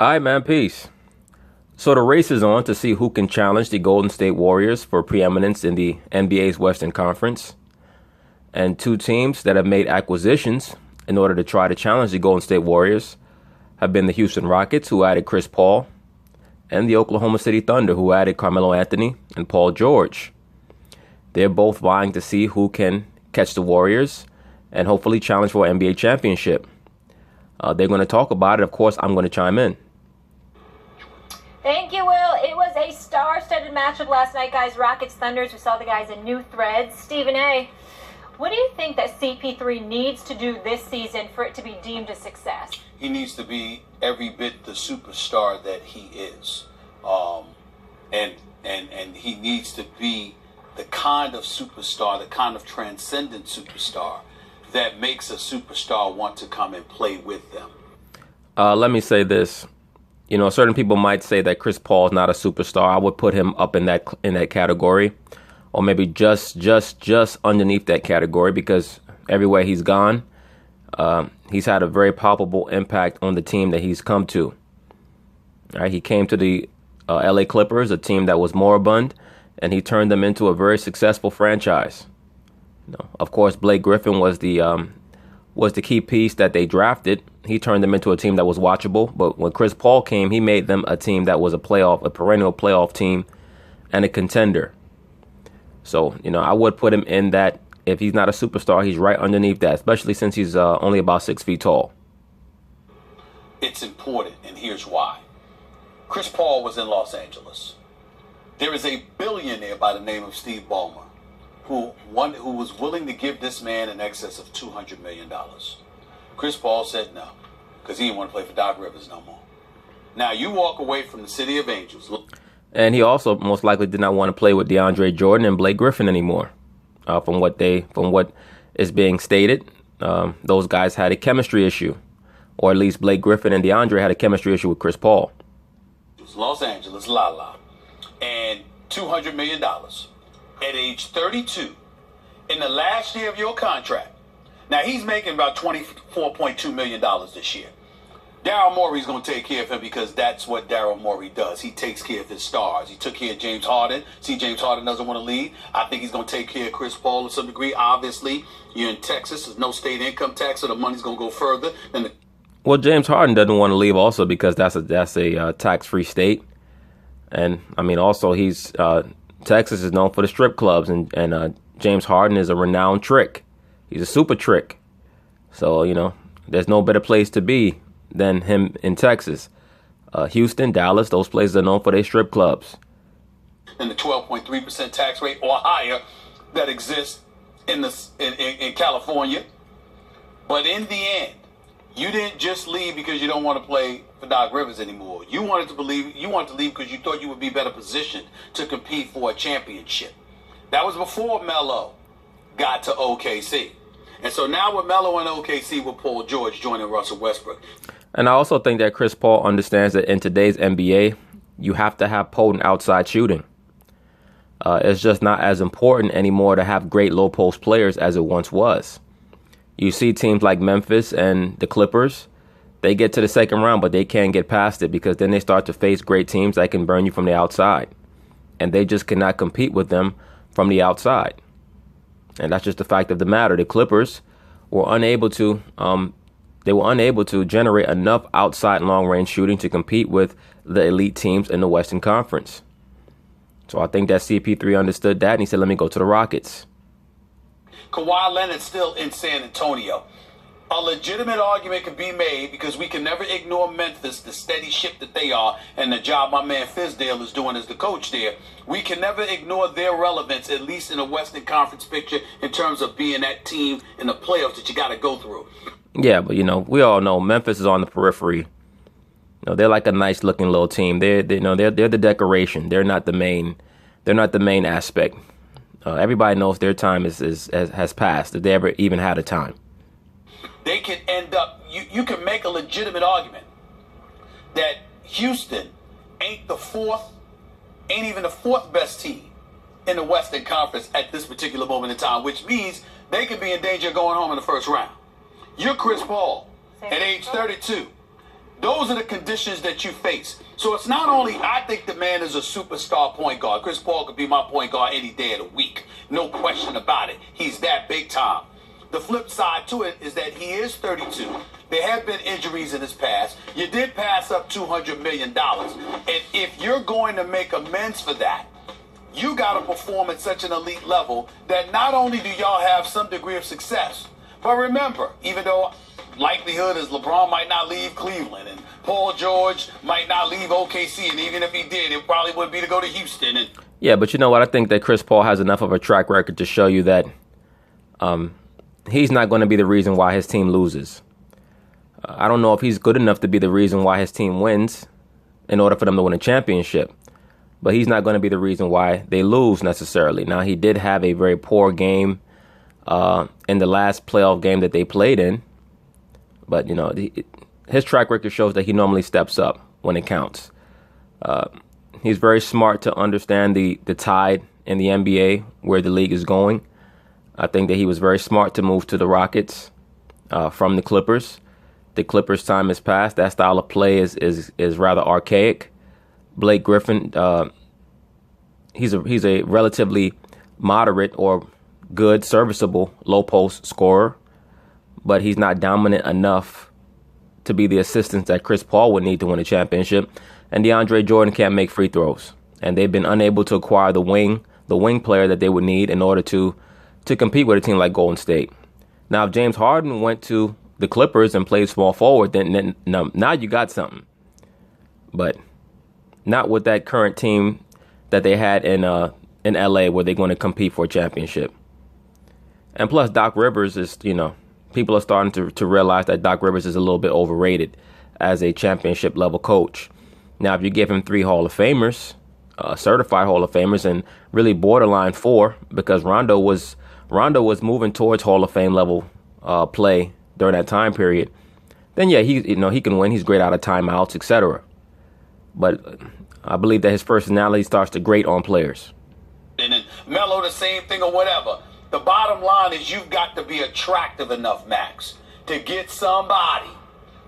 All right, man, peace. So the race is on to see who can challenge the Golden State Warriors for preeminence in the NBA's Western Conference. And two teams that have made acquisitions in order to try to challenge the Golden State Warriors have been the Houston Rockets, who added Chris Paul, and the Oklahoma City Thunder, who added Carmelo Anthony and Paul George. They're both vying to see who can catch the Warriors and hopefully challenge for an NBA championship. They're going to talk about it. Of course, I'm going to chime in. Thank you, Will. It was a star-studded matchup last night, guys. Rockets, Thunders. We saw the guys in new threads. Stephen A., what do you think that CP3 needs to do this season for it to be deemed a success? He needs to be every bit the superstar that he is. And he needs to be the kind of superstar, the kind of transcendent superstar that makes a superstar want to come and play with them. Let me say this. You know, certain people might say that Chris Paul is not a superstar. I would put him up in that category, or maybe just underneath that category, because everywhere he's gone, he's had a very palpable impact on the team that he's come to. All right, he came to the LA Clippers, a team that was moribund, and he turned them into a very successful franchise. You know, of course, Blake Griffin was the key piece that they drafted. He turned them into a team that was watchable. But when Chris Paul came, he made them a team that was a perennial playoff team and a contender. So, you know, I would put him in that. If he's not a superstar, he's right underneath that, especially since he's only about 6 feet tall. It's important, and here's why. Chris Paul was in Los Angeles. There is a billionaire by the name of Steve Ballmer who was willing to give this man in excess of $200 million. Chris Paul said no, because he didn't want to play for Doc Rivers no more. Now, you walk away from the City of Angels. And he also most likely did not want to play with DeAndre Jordan and Blake Griffin anymore. From what is being stated, those guys had a chemistry issue, or at least Blake Griffin and DeAndre had a chemistry issue with Chris Paul. Los Angeles, and $200 million at age 32 in the last year of your contract. Now, he's making about $24.2 million this year. Daryl Morey's going to take care of him because that's what Daryl Morey does. He takes care of his stars. He took care of James Harden. See, James Harden doesn't want to leave. I think he's going to take care of Chris Paul to some degree. Obviously, you're in Texas. There's no state income tax, so the money's going to go further than the... Well, James Harden doesn't want to leave also because that's a tax-free state. And, I mean, also Texas is known for the strip clubs, and James Harden is a renowned trick. He's a super trick. So, you know, there's no better place to be than him in Texas. Houston, Dallas, those places are known for their strip clubs. And the 12.3% tax rate or higher that exists in California. But in the end, you didn't just leave because you don't want to play for Doc Rivers anymore. You wanted to leave because you thought you would be better positioned to compete for a championship. That was before Melo got to OKC. And so now with Melo and OKC with Paul George joining Russell Westbrook. And I also think that Chris Paul understands that in today's NBA, you have to have potent outside shooting. It's just not as important anymore to have great low post players as it once was. You see teams like Memphis and the Clippers, they get to the second round, but they can't get past it because then they start to face great teams that can burn you from the outside. And they just cannot compete with them from the outside. And that's just the fact of the matter. The Clippers were unable to generate enough outside long-range shooting to compete with the elite teams in the Western Conference. So I think that CP3 understood that, and he said, let me go to the Rockets. Kawhi Leonard's still in San Antonio. A legitimate argument can be made because we can never ignore Memphis, the steady ship that they are, and the job my man Fizdale is doing as the coach there. We can never ignore their relevance, at least in the Western Conference picture, in terms of being that team in the playoffs that you got to go through. Yeah, but, you know, we all know Memphis is on the periphery. You know, they're like a nice looking little team. They're the decoration. They're not the main aspect. Everybody knows their time has passed, if they ever even had a time. They can end up, you can make a legitimate argument that Houston ain't even the fourth best team in the Western Conference at this particular moment in time, which means they could be in danger of going home in the first round. You're Chris Paul at age 32. Those are the conditions that you face. So it's not only, I think the man is a superstar point guard. Chris Paul could be my point guard any day of the week. No question about it. He's that big time. The flip side to it is that he is 32. There have been injuries in his past. You did pass up $200 million. And if you're going to make amends for that, you got to perform at such an elite level that not only do y'all have some degree of success, but remember, even though likelihood is LeBron might not leave Cleveland and Paul George might not leave OKC, and even if he did, it probably would be to go to Houston. And yeah, but you know what? I think that Chris Paul has enough of a track record to show you that he's not going to be the reason why his team loses. I don't know if he's good enough to be the reason why his team wins in order for them to win a championship. But he's not going to be the reason why they lose necessarily. Now, he did have a very poor game in the last playoff game that they played in. But, you know, his track record shows that he normally steps up when it counts. He's very smart to understand the tide in the NBA, where the league is going. I think that he was very smart to move to the Rockets from the Clippers. The Clippers' time has passed. That style of play is rather archaic. Blake Griffin, he's a relatively moderate or good, serviceable low post scorer, but he's not dominant enough to be the assistance that Chris Paul would need to win a championship. And DeAndre Jordan can't make free throws, and they've been unable to acquire the wing player that they would need in order to compete with a team like Golden State. Now, if James Harden went to the Clippers and played small forward, then now you got something. But not with that current team that they had in LA, where they're going to compete for a championship. And plus, Doc Rivers is, you know, people are starting to realize that Doc Rivers is a little bit overrated as a championship level coach. Now, if you give him 3 Hall of Famers, certified Hall of Famers, and really borderline 4, because Rondo was moving towards Hall of Fame level play during that time period, then yeah, he can win. He's great out of timeouts, etc. But I believe that his personality starts to grate on players. And then Melo, the same thing or whatever. The bottom line is you've got to be attractive enough, Max, to get somebody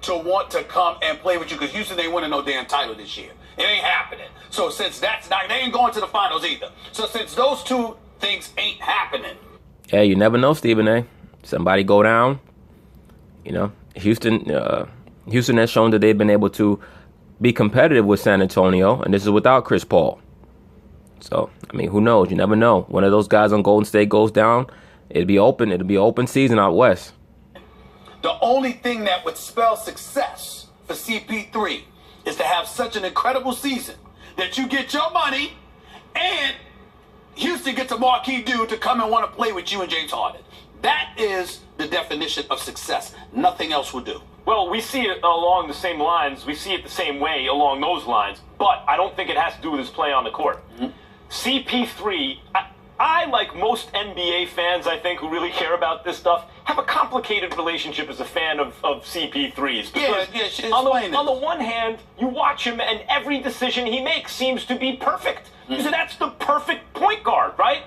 to want to come and play with you, because Houston ain't winning no damn title this year. It ain't happening. So since that's not, they ain't going to the finals either. So since those two things ain't happening. Yeah, you never know, Stephen A. Somebody go down. You know, Houston has shown that they've been able to be competitive with San Antonio, and this is without Chris Paul. So, I mean, who knows? You never know. One of those guys on Golden State goes down, it'll be open. It'll be open season out west. The only thing that would spell success for CP3 is to have such an incredible season that you get your money and Houston gets a marquee dude to come and want to play with you and James Harden. That is the definition of success. Nothing else will do. Well, we see it along the same lines. We see it the same way along those lines. But I don't think it has to do with his play on the court. Mm-hmm. CP3, I, like most NBA fans, I think, who really care about this stuff, have a complicated relationship as a fan of CP3's. Because on the one hand, you watch him and every decision he makes seems to be perfect. Mm-hmm. So that's the perfect point guard, right?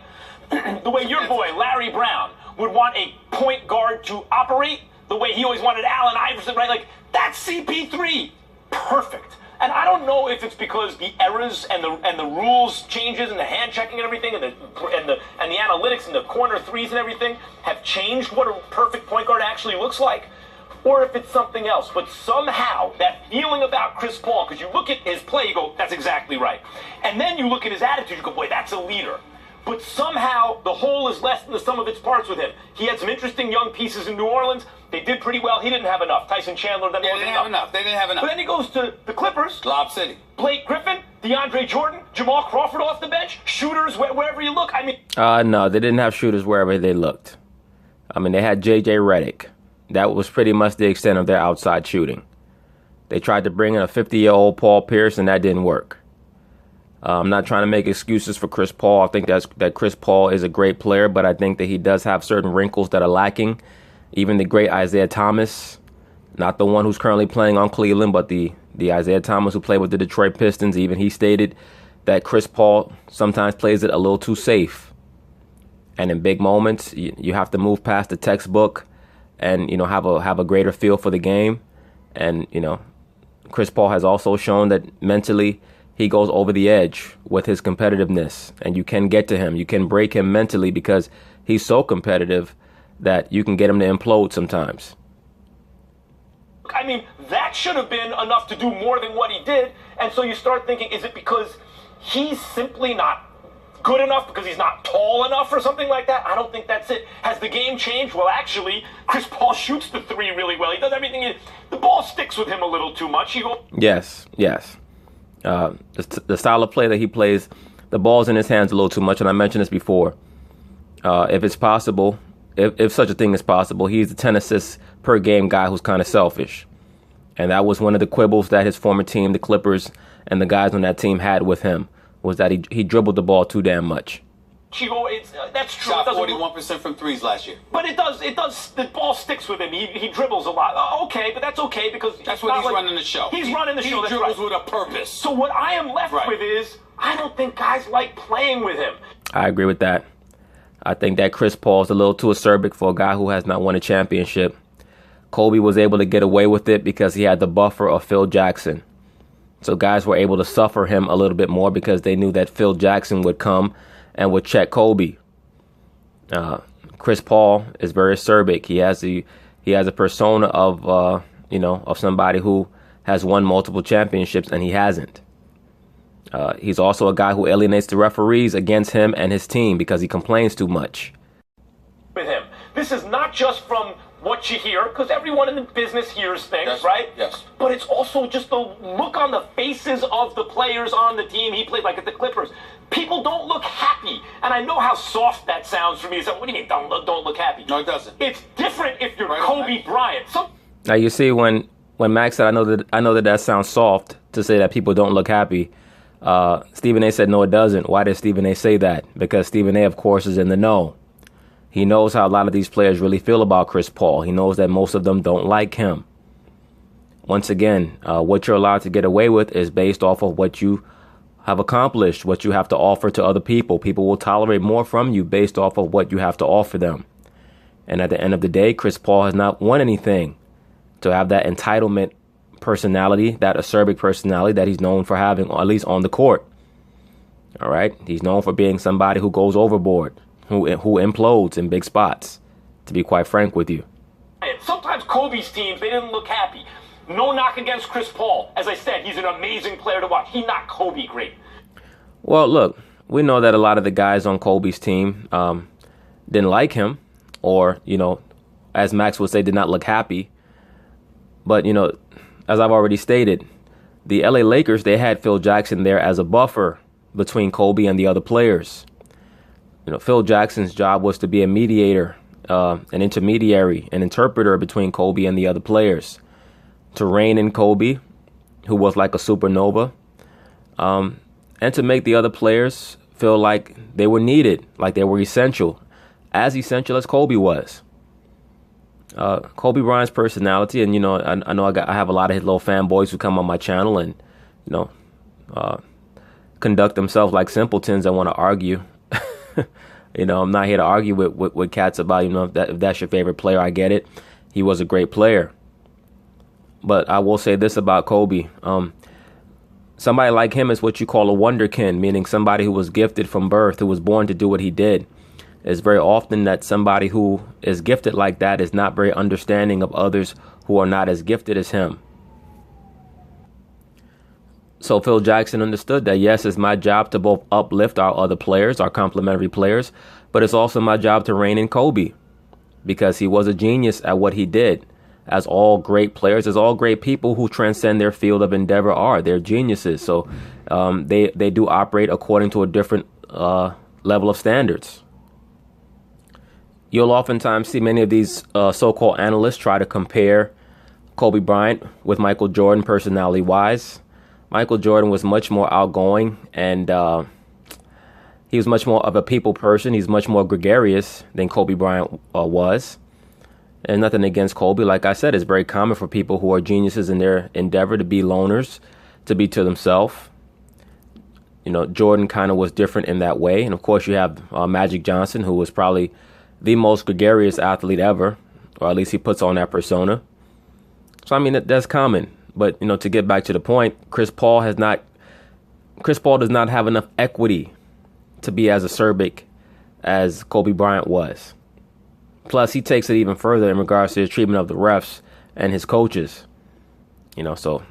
The way your boy, Larry Brown, would want a point guard to operate, the way he always wanted Allen Iverson, right? Like, that's CP3. Perfect. And I don't know if it's because the errors and the rules changes and the hand checking and everything and the analytics and the corner threes and everything have changed what a perfect point guard actually looks like, or if it's something else. But somehow that feeling about Chris Paul, because you look at his play, you go, that's exactly right. And then you look at his attitude, you go, boy, that's a leader. But somehow the whole is less than the sum of its parts with him. He had some interesting young pieces in New Orleans. They did pretty well. He didn't have enough. Tyson Chandler, they didn't have enough. They didn't have enough. But then he goes to the Clippers. Lob City. Blake Griffin, DeAndre Jordan, Jamal Crawford off the bench, shooters wherever you look. I mean, no, they didn't have shooters wherever they looked. I mean, they had J.J. Redick. That was pretty much the extent of their outside shooting. They tried to bring in a 50-year-old Paul Pierce, and that didn't work. I'm not trying to make excuses for Chris Paul. I think that Chris Paul is a great player, but I think that he does have certain wrinkles that are lacking. Even the great Isaiah Thomas, not the one who's currently playing on Cleveland, but the Isaiah Thomas who played with the Detroit Pistons, even he stated that Chris Paul sometimes plays it a little too safe. And in big moments, you have to move past the textbook and, have a greater feel for the game. And, Chris Paul has also shown that mentally he goes over the edge with his competitiveness, and you can get to him. You can break him mentally because he's so competitive that you can get him to implode sometimes. I mean, that should have been enough to do more than what he did. And so you start thinking, is it because he's simply not good enough, because he's not tall enough or something like that? I don't think that's it. Has the game changed? Well, actually, Chris Paul shoots the three really well. He does everything. The ball sticks with him a little too much. Yes. The style of play that he plays, the ball's in his hands a little too much. And I mentioned this before. If it's possible, if such a thing is possible, he's the 10 assists per game guy who's kind of selfish. And that was one of the quibbles that his former team, the Clippers, and the guys on that team had with him, was that he dribbled the ball too damn much. That's true. Shot 41% from threes last year. But it does. The ball sticks with him. He dribbles a lot. Okay, but that's okay because that's what he's running the show. He's running the show. He dribbles with a purpose. So what I am left with is I don't think guys like playing with him. I agree with that. I think that Chris Paul is a little too acerbic for a guy who has not won a championship. Kobe was able to get away with it because he had the buffer of Phil Jackson. So guys were able to suffer him a little bit more because they knew that Phil Jackson would come and would check Kobe. Chris Paul is very acerbic. He has a persona of somebody who has won multiple championships, and he hasn't. He's also a guy who alienates the referees against him and his team because he complains too much. With him, this is not just from what you hear, because everyone in the business hears things, right? Yes. But it's also just the look on the faces of the players on the team he played, like at the Clippers. People don't look happy, and I know how soft that sounds for me. So, what do you mean, don't look happy? No, it doesn't. It's different if you're Kobe Bryant. Now you see, when Max said, I know that sounds soft to say that people don't look happy. Stephen A. said, no, it doesn't. Why did Stephen A. say that? Because Stephen A., of course, is in the know. He knows how a lot of these players really feel about Chris Paul. He knows that most of them don't like him. Once again, what you're allowed to get away with is based off of what you have accomplished, what you have to offer to other people. People will tolerate more from you based off of what you have to offer them. And at the end of the day, Chris Paul has not won anything to have that entitlement personality, that acerbic personality that he's known for having, at least on the court. All right. He's known for being somebody who goes overboard, who implodes in big spots, to be quite frank with you. Sometimes Kobe's teams, they didn't look happy. No knock against Chris Paul. As I said, he's an amazing player to watch. He knocked Kobe great. Well, look, we know that a lot of the guys on Kobe's team didn't like him, or, as Max would say, did not look happy. But, as I've already stated, the LA Lakers, they had Phil Jackson there as a buffer between Kobe and the other players. Phil Jackson's job was to be a mediator, an intermediary, an interpreter between Kobe and the other players, to rein in Kobe, who was like a supernova, and to make the other players feel like they were needed, like they were essential as Kobe was. Kobe Bryant's personality, and I know I have a lot of his little fanboys who come on my channel and conduct themselves like simpletons and want to argue. I'm not here to argue with cats about if that's your favorite player. I get it. He was a great player, but I will say this about Kobe. Somebody like him is what you call a wonderkin, meaning somebody who was gifted from birth, who was born to do what he did. It's very often that somebody who is gifted like that is not very understanding of others who are not as gifted as him. So Phil Jackson understood that, yes, it's my job to both uplift our other players, our complementary players, but it's also my job to rein in Kobe, because he was a genius at what he did. As all great players, as all great people who transcend their field of endeavor are, they're geniuses. So they do operate according to a different level of standards. You'll oftentimes see many of these so-called analysts try to compare Kobe Bryant with Michael Jordan personality-wise. Michael Jordan was much more outgoing, and he was much more of a people person. He's much more gregarious than Kobe Bryant was. And nothing against Kobe. Like I said, it's very common for people who are geniuses in their endeavor to be loners, to be to themselves. Jordan kind of was different in that way. And of course, you have Magic Johnson, who was probably the most gregarious athlete ever, or at least he puts on that persona. So, that's common. But, to get back to the point, Chris Paul does not have enough equity to be as acerbic as Kobe Bryant was. Plus, he takes it even further in regards to his treatment of the refs and his coaches. So,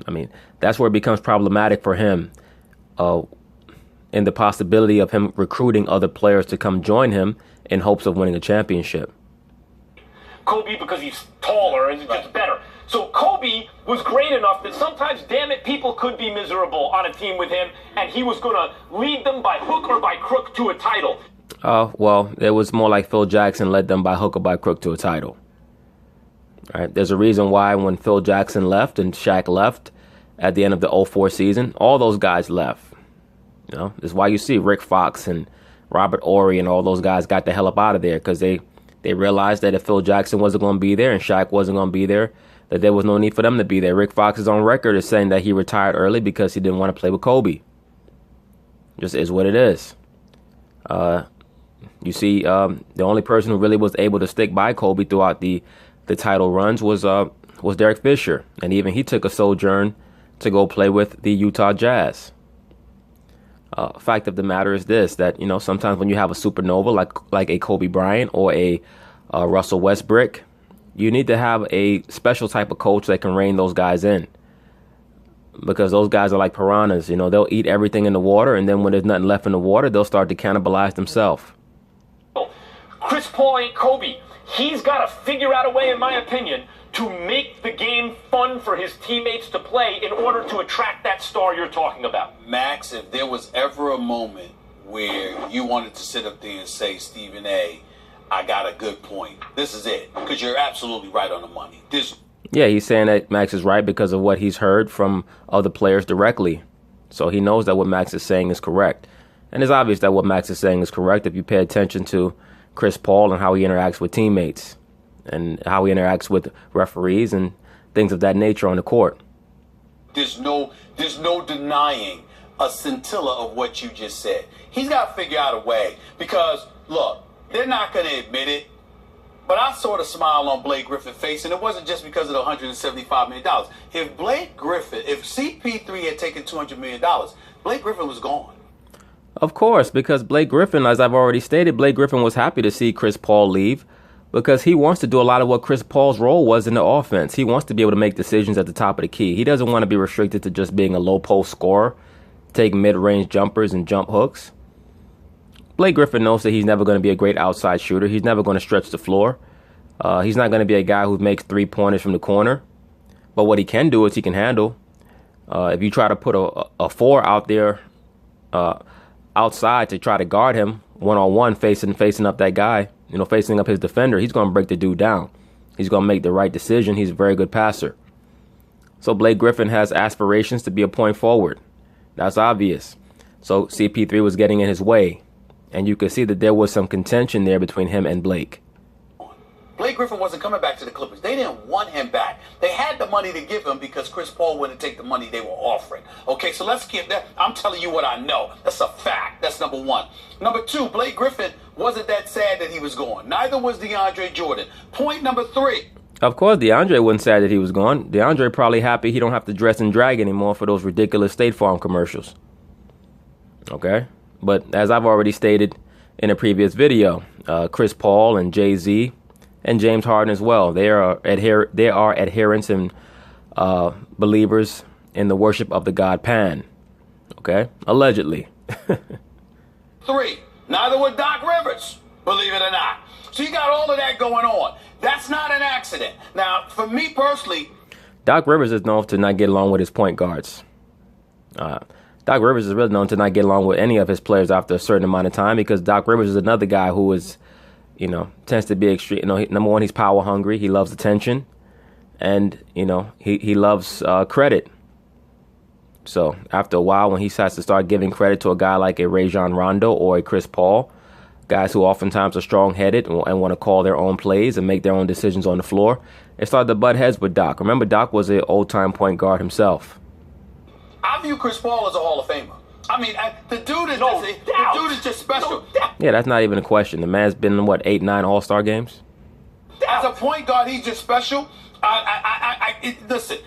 that's where it becomes problematic for him in the possibility of him recruiting other players to come join him in hopes of winning a championship. Kobe, because he's taller and he's just better. So Kobe was great enough that sometimes, damn it, people could be miserable on a team with him, and he was going to lead them by hook or by crook to a title. Well, it was more like Phil Jackson led them by hook or by crook to a title. All right, there's a reason why when Phil Jackson left and Shaq left at the end of the 2004 season, all those guys left. That's why you see Rick Fox and Robert Horry and all those guys got the hell up out of there, because they realized that if Phil Jackson wasn't going to be there and Shaq wasn't going to be there, that there was no need for them to be there. Rick Fox is on record as saying that he retired early because he didn't want to play with Kobe. Just is what it is. You see, the only person who really was able to stick by Kobe throughout the title runs was Derek Fisher, and even he took a sojourn to go play with the Utah Jazz. Fact of the matter is this, that sometimes when you have a supernova like a Kobe Bryant or a Russell Westbrook, you need to have a special type of coach that can rein those guys in, because those guys are like piranhas. They'll eat everything in the water, and then when there's nothing left in the water, they'll start to cannibalize themselves. Chris Paul ain't Kobe. He's got to figure out a way, in my opinion, to make the game fun for his teammates to play in order to attract that star you're talking about. Max, if there was ever a moment where you wanted to sit up there and say, Stephen A., I got a good point, this is it, because you're absolutely right on the money. Yeah, he's saying that Max is right because of what he's heard from other players directly. So he knows that what Max is saying is correct. And it's obvious that what Max is saying is correct if you pay attention to Chris Paul and how he interacts with teammates and how he interacts with referees and things of that nature on the court. There's no denying a scintilla of what you just said. He's got to figure out a way, because, look, they're not going to admit it, but I sort of smiled on Blake Griffin's face, and it wasn't just because of the $175 million. If CP3 had taken $200 million, Blake Griffin was gone. Of course, because Blake Griffin, as I've already stated, Blake Griffin was happy to see Chris Paul leave because he wants to do a lot of what Chris Paul's role was in the offense. He wants to be able to make decisions at the top of the key. He doesn't want to be restricted to just being a low post scorer, take mid-range jumpers and jump hooks. Blake Griffin knows that he's never going to be a great outside shooter. He's never going to stretch the floor. He's not going to be a guy who makes three-pointers from the corner. But what he can do is he can handle. If you try to put a four out there outside to try to guard him one-on-one, facing up that guy, facing up his defender, he's going to break the dude down. He's going to make the right decision. He's a very good passer. So Blake Griffin has aspirations to be a point forward. That's obvious. So CP3 was getting in his way. And you could see that there was some contention there between him and Blake. Blake Griffin wasn't coming back to the Clippers. They didn't want him back. They had the money to give him because Chris Paul wouldn't take the money they were offering. Okay, so let's keep that. I'm telling you what I know. That's a fact. That's number one. Number two, Blake Griffin wasn't that sad that he was gone. Neither was DeAndre Jordan. Point number three. Of course, DeAndre wasn't sad that he was gone. DeAndre probably happy he don't have to dress and drag anymore for those ridiculous State Farm commercials. Okay? But as I've already stated in a previous video, Chris Paul and Jay-Z and James Harden as well, they are adherents and believers in the worship of the god Pan. Okay? Allegedly. Three, neither were Doc Rivers, believe it or not. So you got all of that going on. That's not an accident. Now, for me personally, Doc Rivers is known to not get along with his point guards. Doc Rivers is really known to not get along with any of his players after a certain amount of time, because Doc Rivers is another guy who is, tends to be extreme. Number one, he's power hungry. He loves attention, and he loves credit. So after a while, when he starts to start giving credit to a guy like a Rajon Rondo or a Chris Paul, guys who oftentimes are strong-headed and want to call their own plays and make their own decisions on the floor, it started to butt heads with Doc. Remember, Doc was an old-time point guard himself. I view Chris Paul as a Hall of Famer. I mean, the dude is just special. Yeah, that's not even a question. The man's been in, 8, 9 All-Star games? As a point guard, he's just special. Listen,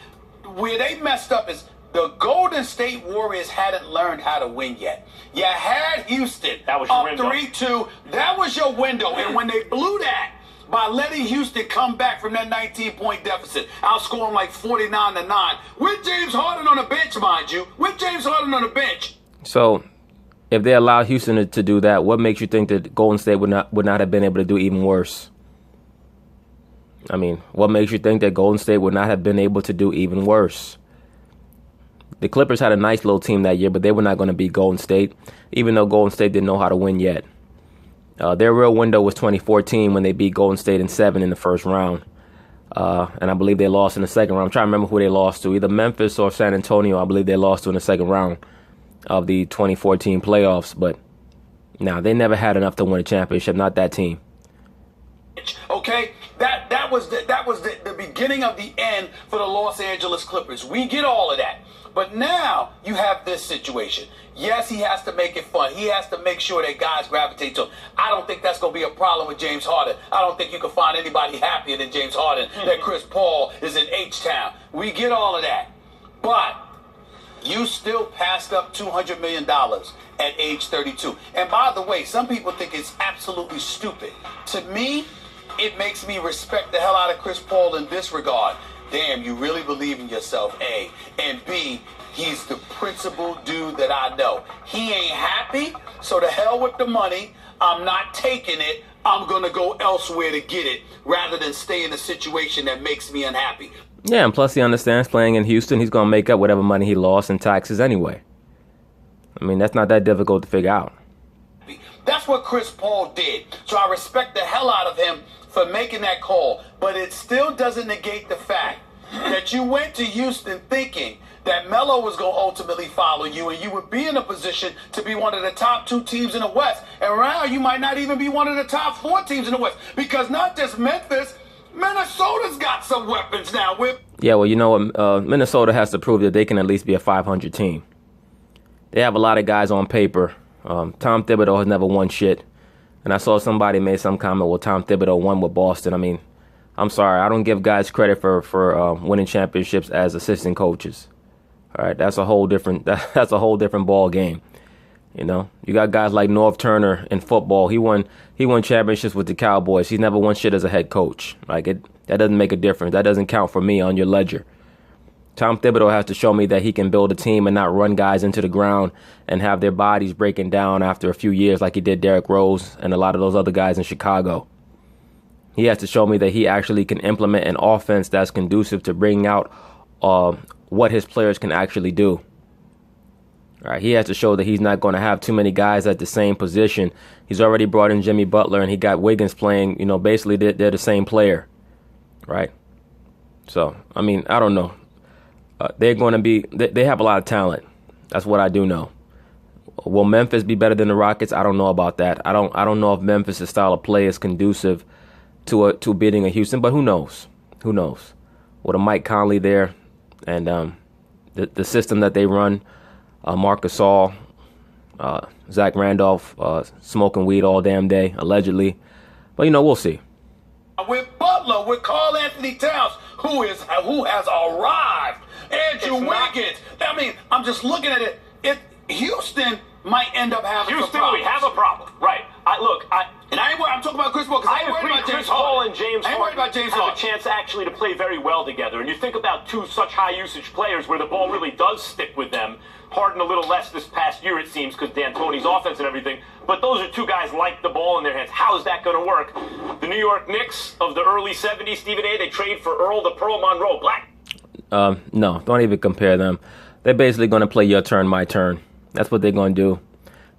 where they messed up is the Golden State Warriors hadn't learned how to win yet. You had Houston That was your up window. 3-2. That was your window. And when they blew that by letting Houston come back from that 19-point deficit, outscoring like 49-9, with James Harden on the bench, mind you, with James Harden on the bench. So, if they allowed Houston to do that, what makes you think that Golden State would not have been able to do even worse? I mean, what makes you think that Golden State would not have been able to do even worse? The Clippers had a nice little team that year, but they were not going to beat Golden State, even though Golden State didn't know how to win yet. Their real window was 2014 when they beat Golden State in 7 in the first round. And I believe they lost in the second round. I'm trying to remember who they lost to, either Memphis or San Antonio. I believe they lost to in the second round of the 2014 playoffs. But nah, they never had enough to win a championship, not that team. Okay, that was the beginning of the end for the Los Angeles Clippers. We get all of that. But now you have this situation. Yes, he has to make it fun. He has to make sure that guys gravitate to him. I don't think that's going to be a problem with James Harden. I don't think you can find anybody happier than James Harden that Chris Paul is in H-Town. We get all of that. But you still passed up $200 million at age 32. And by the way, some people think it's absolutely stupid. To me, it makes me respect the hell out of Chris Paul in this regard. Damn, you really believe in yourself, A. And B, he's the principal dude that I know. He ain't happy, so to hell with the money. I'm not taking it. I'm going to go elsewhere to get it rather than stay in a situation that makes me unhappy. Yeah, and plus he understands playing in Houston, he's going to make up whatever money he lost in taxes anyway. I mean, that's not that difficult to figure out. That's what Chris Paul did. So I respect the hell out of him for making that call. But it still doesn't negate the fact that you went to Houston thinking that Melo was going to ultimately follow you and you would be in a position to be one of the top 2 teams in the West. And now you might not even be one of the top 4 teams in the West. Because not just Memphis, Minnesota's got some weapons now. Yeah, well, you know what? Minnesota has to prove that they can at least be a 500 team. They have a lot of guys on paper. Tom Thibodeau has never won shit. And I saw somebody made some comment, well, Tom Thibodeau won with Boston. I mean, I'm sorry. I don't give guys credit for winning championships as assistant coaches. All right, that's a whole different ball game. You know, you got guys like Norv Turner in football. He won championships with the Cowboys. He's never won shit as a head coach. Like that doesn't make a difference. That doesn't count for me on your ledger. Tom Thibodeau has to show me that he can build a team and not run guys into the ground and have their bodies breaking down after a few years like he did Derrick Rose and a lot of those other guys in Chicago. He has to show me that he actually can implement an offense that's conducive to bringing out what his players can actually do. All right, he has to show that he's not going to have too many guys at the same position. He's already brought in Jimmy Butler and he got Wiggins playing, you know, basically they're the same player. Right? So, I mean, I don't know. They're going to be, they have a lot of talent. That's what I do know. Will Memphis be better than the Rockets? I don't know about that. I don't know if Memphis' style of play is conducive to beating a Houston, but who knows? Who knows? With a Mike Conley there and the system that they run, Marc Gasol, Zach Randolph smoking weed all damn day, allegedly. But, you know, we'll see. With Butler, with Karl Anthony Towns, who has arrived, Andrew Wiggins. I mean, I'm just looking at it. Houston might end up having Houston, some we have a problem. Right. I'm talking about Chris Paul because I ain't worried about James Chris Paul Harden. and James I ain't worried about James have a Harden. chance actually to play very well together. And you think about two such high usage players where the ball really does stick with them. Harden a little less this past year, it seems, because D'Antoni's offense and everything. But those are two guys like the ball in their hands. How is that going to work? The New York Knicks of the early 70s, Stephen A., they trade for Earl the Pearl Monroe. No, don't even compare them. They're basically going to play your turn, my turn. That's what they're going to do.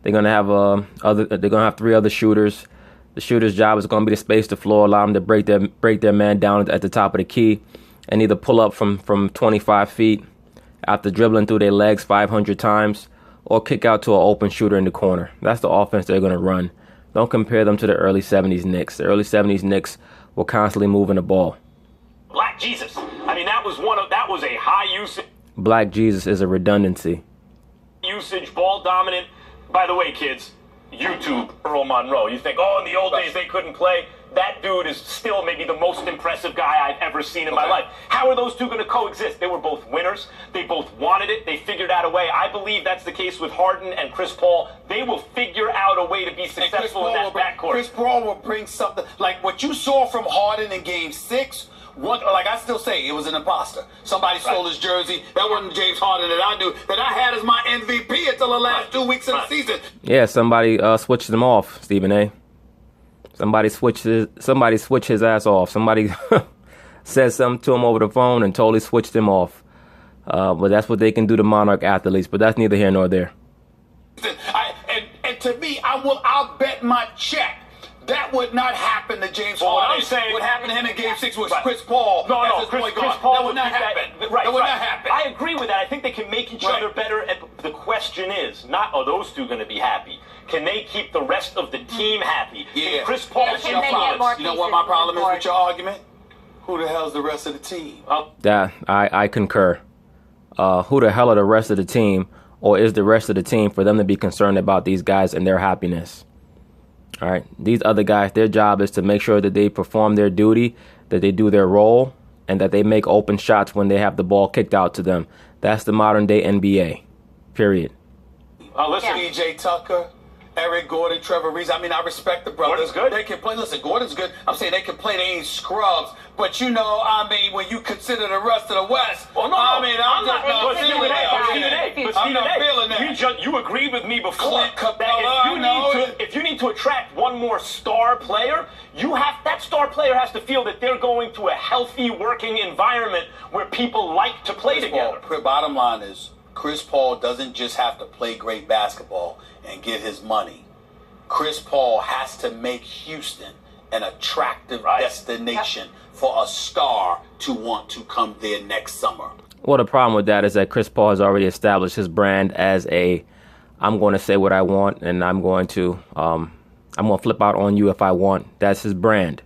They're going to have 3 other shooters. The shooter's job is going to be to space the floor, allow them to break their man down at the top of the key, and either pull up from 25 feet after dribbling through their legs 500 times, or kick out to an open shooter in the corner. That's the offense they're going to run. Don't compare them to the early 70s Knicks. The early 70s Knicks were constantly moving the ball. Black Jesus. I mean, that was a high usage. Black Jesus is a redundancy. Usage, ball dominant. By the way, kids, YouTube Earl Monroe. You think, in the old days they couldn't play. that dude is still maybe the most impressive guy I've ever seen in my life. How are those two going to coexist? They were both winners. They both wanted it. They figured out a way. I believe that's the case with Harden and Chris Paul. They will figure out a way to be successful in that backcourt. Chris Paul will bring something like what you saw from Harden in Game 6. Like I still say, it was an imposter. Somebody stole his jersey. That wasn't James Harden that I knew, that I had as my MVP until the last 2 weeks of the season. Yeah, somebody switched them off, Stephen A. Somebody switched his ass off. Somebody said something to him over the phone and totally switched him off. But that's what they can do to Monarch athletes. But that's neither here nor there. And to me, I'll bet my check. That would not happen to James Harden. What happened to him in Game 6 was Chris Paul. Chris Paul that would not happen. That would not happen. I agree with that. I think they can make each other better. And the question is, not are those two going to be happy? Can they keep the rest of the team happy? Yeah. And Chris Paul, Can they get more you know what my problem is with your argument? Who the hell's the rest of the team? Yeah, I concur. Who the hell are the rest of the team? Or is the rest of the team for them to be concerned about these guys and their happiness? All right, these other guys, their job is to make sure that they perform their duty, that they do their role, and that they make open shots when they have the ball kicked out to them. That's the modern day NBA, period. Listen, PJ Tucker, Eric Gordon, Trevor Reeves. I mean, I respect the brothers. Gordon's good. They can play. Listen, Gordon's good. I'm saying they can play. They ain't scrubs. But you know, I mean, when you consider the rest of the West, I'm not feeling that. You agreed with me before Clint Capella, that if you need to attract one more star player, that star player has to feel that they're going to a healthy working environment where people like to play together. Bottom line is, Chris Paul doesn't just have to play great basketball and get his money. Chris Paul has to make Houston an attractive destination for a star to want to come there next summer. Well, the problem with that is that Chris Paul has already established his brand as I'm going to say what I want, and I'm going to flip out on you if I want. That's his brand.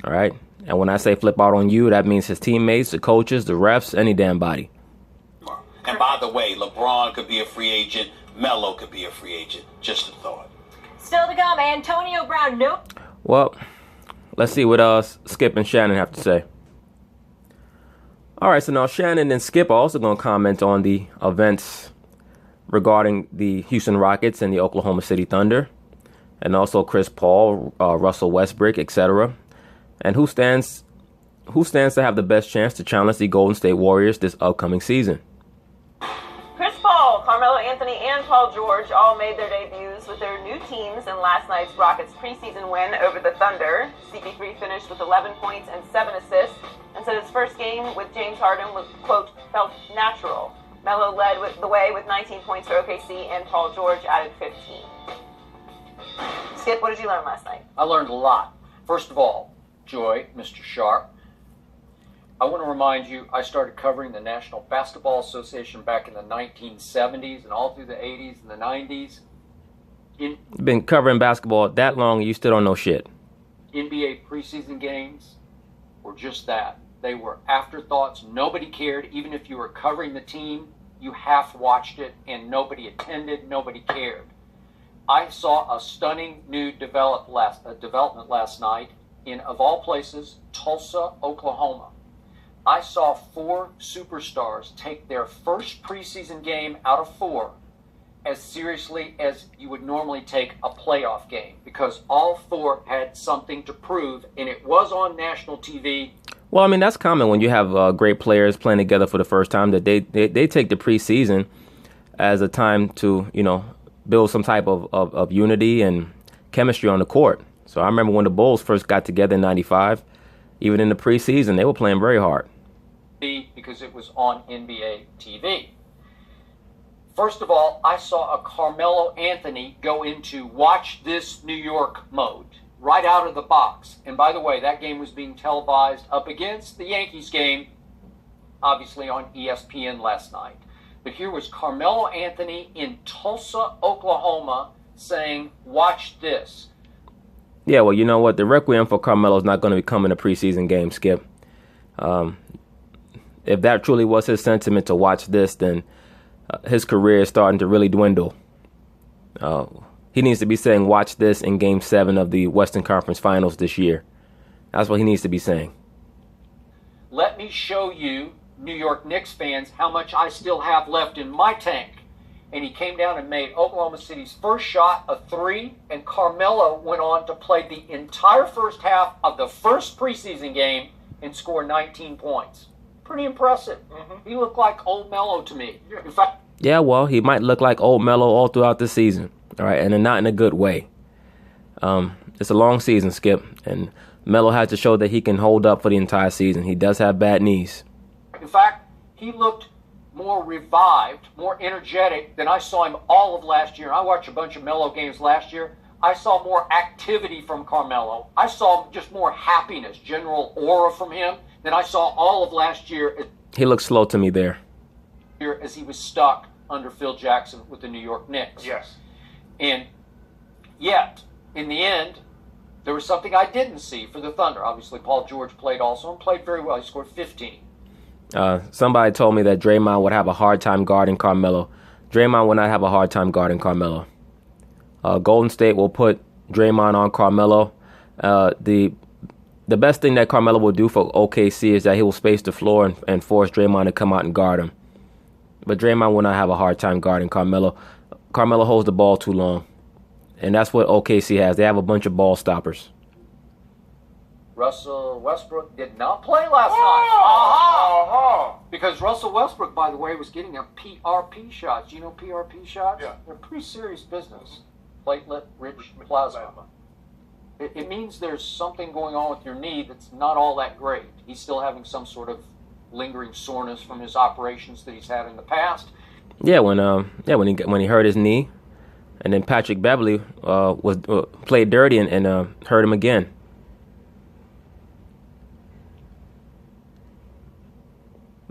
All right. And when I say flip out on you, that means his teammates, the coaches, the refs, any damn body. And by the way, LeBron could be a free agent. Melo could be a free agent. Just a thought. Still to come, Antonio Brown. Nope. Well, let's see what Skip and Shannon have to say. All right, so now Shannon and Skip are also going to comment on the events regarding the Houston Rockets and the Oklahoma City Thunder, and also Chris Paul, Russell Westbrook, etc. And who stands to have the best chance to challenge the Golden State Warriors this upcoming season? Chris Paul, Carmelo Anthony, and Paul George all made their debuts with their new teams in last night's Rockets preseason win over the Thunder. CP3 finished with 11 points and 7 assists, and said his first game with James Harden was, quote, felt natural. Melo led the way with 19 points for OKC, and Paul George added 15. Skip, what did you learn last night? I learned a lot. First of all, Joy, Mr. Sharp, I want to remind you, I started covering the National Basketball Association back in the 1970s and all through the 80s and the 90s. You've been covering basketball that long, you still don't know shit. NBA preseason games were just that. They were afterthoughts. Nobody cared. Even if you were covering the team, you half-watched it, and nobody attended, nobody cared. I saw a stunning new development last night in, of all places, Tulsa, Oklahoma. I saw 4 superstars take their first preseason game out of 4 as seriously as you would normally take a playoff game, because all 4 had something to prove, and it was on national TV. Well, I mean, that's common when you have great players playing together for the first time, that they take the preseason as a time to, build some type of unity and chemistry on the court. So I remember when the Bulls first got together in '95, even in the preseason, they were playing very hard. Because it was on NBA TV. First of all, I saw a Carmelo Anthony go into watch this New York mode right out of the box. And by the way, that game was being televised up against the Yankees game, obviously on ESPN last night. But here was Carmelo Anthony in Tulsa, Oklahoma, saying, watch this. Yeah, well, you know what? The requiem for Carmelo is not going to come in a preseason game, Skip. If that truly was his sentiment to watch this, then his career is starting to really dwindle. He needs to be saying, watch this in Game 7 of the Western Conference Finals this year. That's what he needs to be saying. Let me show you, New York Knicks fans, how much I still have left in my tank. And he came down and made Oklahoma City's first shot, a 3, and Carmelo went on to play the entire first half of the first preseason game and score 19 points. Pretty impressive. He looked like old Melo to me. In fact, yeah, well, he might look like old Melo all throughout the season, all right, and not in a good way. It's a long season, Skip, and Melo has to show that he can hold up for the entire season. He does have bad knees. in fact, he looked more revived, more energetic than I saw him all of last year. I watched a bunch of Melo games last year. I saw more activity from Carmelo. I saw just more happiness, general aura from him than I saw all of last year. He looked slow to me there. As he was stuck under Phil Jackson with the New York Knicks. Yes. And yet, in the end, there was something I didn't see for the Thunder. Obviously, Paul George played also and played very well. He scored 15. Somebody told me that Draymond would have a hard time guarding Carmelo. Draymond would not have a hard time guarding Carmelo. Golden State will put Draymond on Carmelo. The best thing that Carmelo will do for OKC is that he will space the floor and force Draymond to come out and guard him. But Draymond will not have a hard time guarding Carmelo. Carmelo holds the ball too long. And that's what OKC has. They have a bunch of ball stoppers. Russell Westbrook did not play last night. Because Russell Westbrook, by the way, was getting a PRP shot. Do you know PRP shots? Yeah. They're pretty serious business. Platelet-rich plasma. It means there's something going on with your knee that's not all that great. He's still having some sort of lingering soreness from his operations that he's had in the past. Yeah, when he hurt his knee, and then Patrick Beverly played dirty and hurt him again.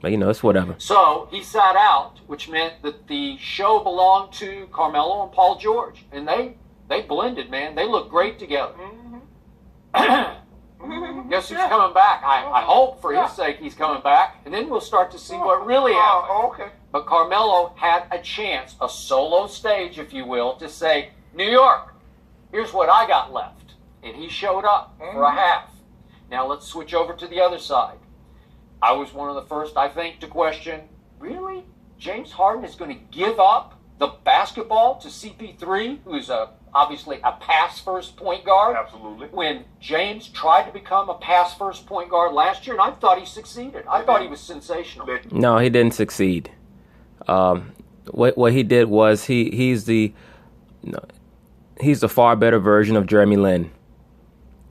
But it's whatever. So he sat out, which meant that the show belonged to Carmelo and Paul George, and they blended, man. They look great together. Guess who's coming back? I hope for his sake he's coming back, and then we'll start to see what really happened. Okay. But Carmelo had a chance, a solo stage, if you will, to say, New York, here's what I got left. And he showed up for a half. Now let's switch over to the other side. I was one of the first, I think, to question, really? James Harden is going to give up the basketball to CP3, who's obviously a pass-first point guard? Absolutely. When James tried to become a pass-first point guard last year, and I thought he succeeded. I thought he was sensational. No, he didn't succeed. What he did was he's the far better version of Jeremy Lin.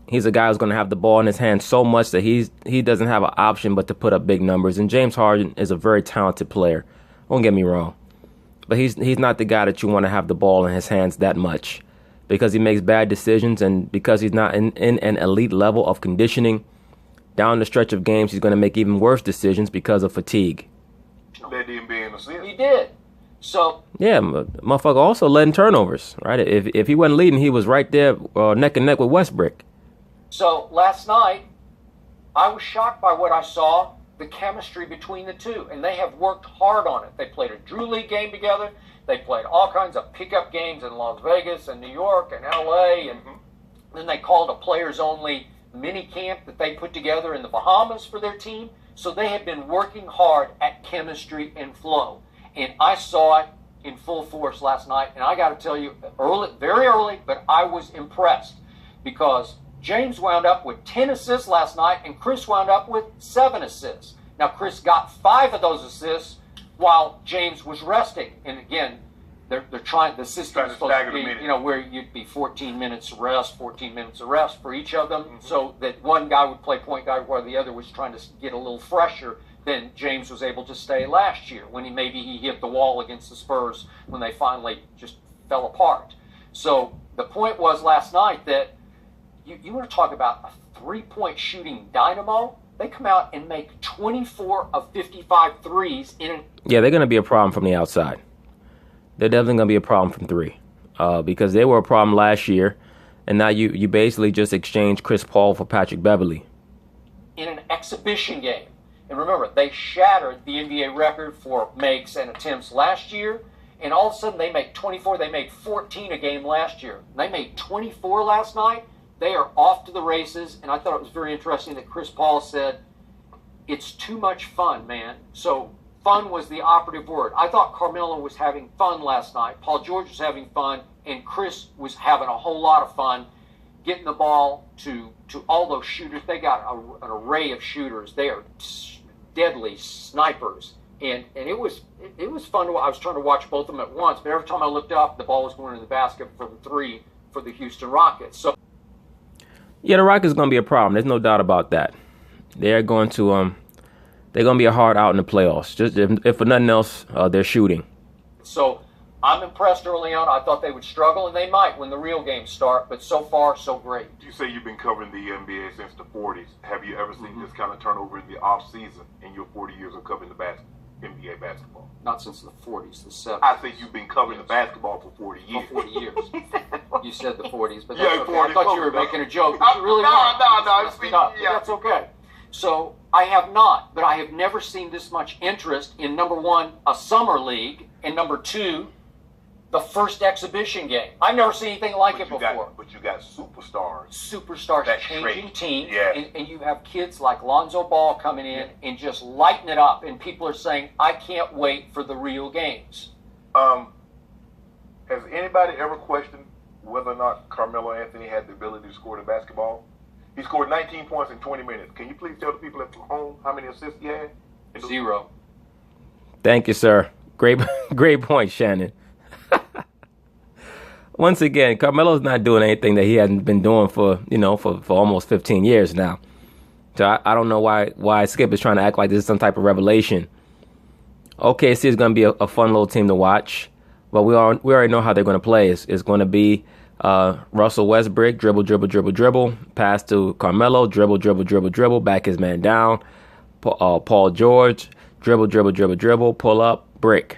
He's a guy who's going to have the ball in his hand so much that he doesn't have an option but to put up big numbers. And James Harden is a very talented player. Don't get me wrong. But he's not the guy that you want to have the ball in his hands that much, because he makes bad decisions, and because he's not in an elite level of conditioning. Down the stretch of games, he's going to make even worse decisions because of fatigue. He did. So yeah, motherfucker also led in turnovers, right? If he wasn't leading, he was right there neck and neck with Westbrook. So last night, I was shocked by what I saw, the chemistry between the two, and they have worked hard on it. They played a Drew League game together. They played all kinds of pickup games in Las Vegas and New York and LA, and then they called a players-only mini camp that they put together in the Bahamas for their team. So they have been working hard at chemistry and flow. And I saw it in full force last night. And I got to tell you, very early, but I was impressed, because James wound up with 10 assists last night, and Chris wound up with 7 assists. Now, Chris got 5 of those assists while James was resting. And again, they're trying, the system is supposed to be, where you'd be 14 minutes of rest for each of them, so that one guy would play point guard while the other was trying to get a little fresher than James was able to stay last year, when he hit the wall against the Spurs when they finally just fell apart. So the point was last night that you want to talk about a three-point shooting dynamo? They come out and make 24 of 55 threes Yeah, they're going to be a problem from the outside. They're definitely going to be a problem from 3, because they were a problem last year, and now you basically just exchanged Chris Paul for Patrick Beverly in an exhibition game. And remember, they shattered the NBA record for makes and attempts last year, And all of a sudden they make 24. They made 14 a game last year. They made 24 last night. They are off to the races. And I thought it was very interesting that Chris Paul said, it's too much fun, man. So fun was the operative word. I thought Carmelo was having fun last night. Paul George was having fun. And Chris was having a whole lot of fun getting the ball to all those shooters. They got an array of shooters. They are deadly snipers. And it was fun to. I was trying to watch both of them at once, but every time I looked up, the ball was going in the basket from 3 for the Houston Rockets. So yeah, the Rockets going to be a problem. There's no doubt about that. They're going to be a hard out in the playoffs. Just if for nothing else, they're shooting. So I'm impressed early on. I thought they would struggle, and they might when the real games start. But so far, so great. You say you've been covering the NBA since the 40s. Have you ever seen this kind of turnover in the off season in your 40 years of covering the NBA basketball? Not since the 40s, the 70s. I say you've been covering the basketball for 40 years. For 40 years. You said the 40s, but Yeah, that's okay. 40s, I thought you were no. making a joke. But you really weren't. No. Yeah. That's okay. So I have not, but I have never seen this much interest in, number one, a summer league, and number two, the first exhibition game. I've never seen anything like it before. But you got superstars. Superstars That changing trait. teams, Yeah. and you have kids like Lonzo Ball coming in and just lighting it up, and people are saying, I can't wait for the real games. Has anybody ever questioned whether or not Carmelo Anthony had the ability to score the basketball? He scored 19 points in 20 minutes. Can you please tell the people at home how many assists he had? 0. Thank you, sir. Great point, Shannon. Once again, Carmelo's not doing anything that he hasn't been doing for almost 15 years now. So I don't know why Skip is trying to act like this is some type of revelation. OKC is going to be a fun little team to watch, but we already know how they're going to play. It's going to be Russell Westbrook, dribble, pass to Carmelo, dribble, back his man down. Paul George, dribble, pull up, brick.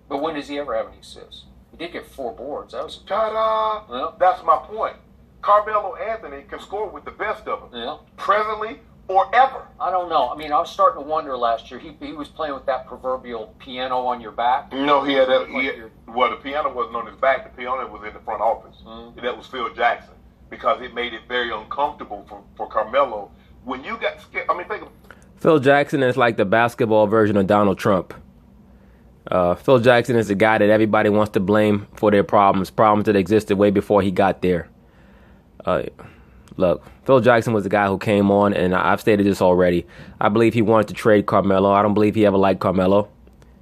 But when does he ever have any assists? He did get 4 boards. That was Ta-da! Well. That's my point. Carmelo Anthony can score with the best of them. Yeah. Presently or ever. I don't know. I mean, I was starting to wonder last year. He was playing with that proverbial piano on your back. No, well, the piano wasn't on his back. The piano was in the front office. Mm-hmm. That was Phil Jackson, because it made it very uncomfortable for Carmelo. When you got scared, I mean, think of Phil Jackson is like the basketball version of Donald Trump. Phil Jackson is the guy that everybody wants to blame for their problems that existed way before he got there. Look, Phil Jackson was the guy who came on, and I've stated this already. I believe he wanted to trade Carmelo. I don't believe he ever liked Carmelo.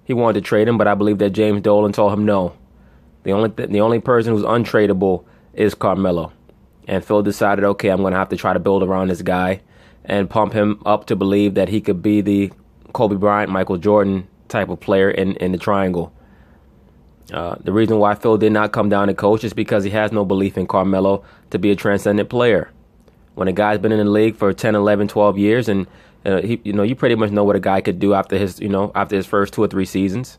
He wanted to trade him, but I believe that James Dolan told him no. The only person who's untradeable is Carmelo. And Phil decided, okay, I'm going to have to try to build around this guy and pump him up to believe that he could be the Kobe Bryant, Michael Jordan type of player in the triangle. The reason why Phil did not come down to coach is because he has no belief in Carmelo to be a transcendent player. When a guy's been in the league for 10, 11, 12 years, and you pretty much know what a guy could do after his first 2 or 3 seasons.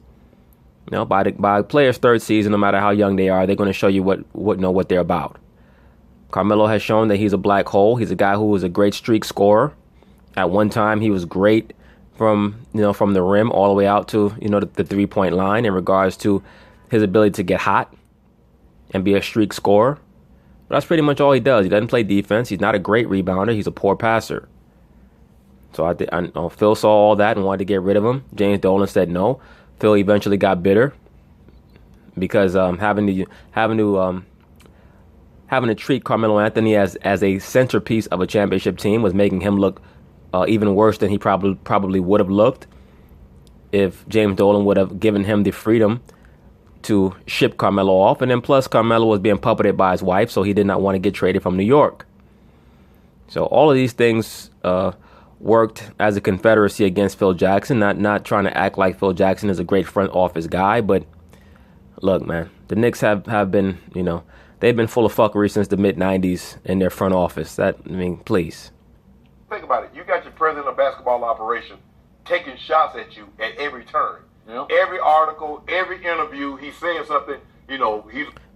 By a player's 3rd season, no matter how young they are, they're going to show you what they're about. Carmelo has shown that he's a black hole. He's a guy who was a great streak scorer. At one time, he was great from the rim all the way out to the 3-point line in regards to his ability to get hot and be a streak scorer. But that's pretty much all he does. He doesn't play defense. He's not a great rebounder. He's a poor passer. So I know Phil saw all that and wanted to get rid of him. James Dolan said no. Phil eventually got bitter because having to treat Carmelo Anthony as a centerpiece of a championship team was making him look even worse than he probably would have looked if James Dolan would have given him the freedom to ship Carmelo off. And then plus Carmelo was being puppeted by his wife, so he did not want to get traded from New York. So all of these things worked as a confederacy against Phil Jackson, not trying to act like Phil Jackson is a great front office guy. But look, man, the Knicks have been, they've been full of fuckery since the mid-'90s in their front office. Please. think about it. You got your president of basketball operation taking shots at you at every turn. Yeah. Every article, every interview, he's saying something,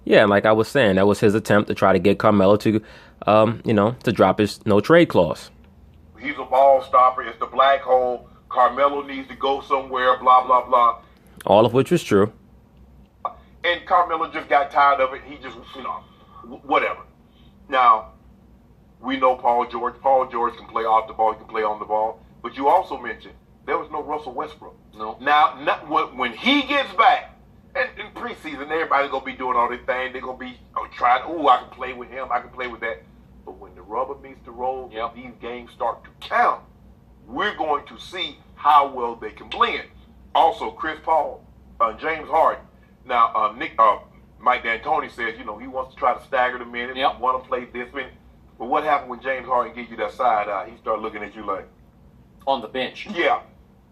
Yeah, like I was saying, that was his attempt to try to get Carmelo to, to drop his no trade clause. He's a ball stopper. It's the black hole. Carmelo needs to go somewhere, blah, blah, blah. All of which was true. And Carmelo just got tired of it. He just, whatever. Now, we know Paul George. Paul George can play off the ball. He can play on the ball. But you also mentioned there was no Russell Westbrook. No. Now, when he gets back, and in preseason, everybody's going to be doing all this thing. They're going to be trying, I can play with him. I can play with that. But when the rubber meets the road, when these games start to count, we're going to see how well they can blend. Also, Chris Paul, James Harden. Now, Mike D'Antoni says, he wants to try to stagger the minutes. He want to play this minute. But what happened when James Harden gives you that side eye? He started looking at you like... On the bench. Yeah.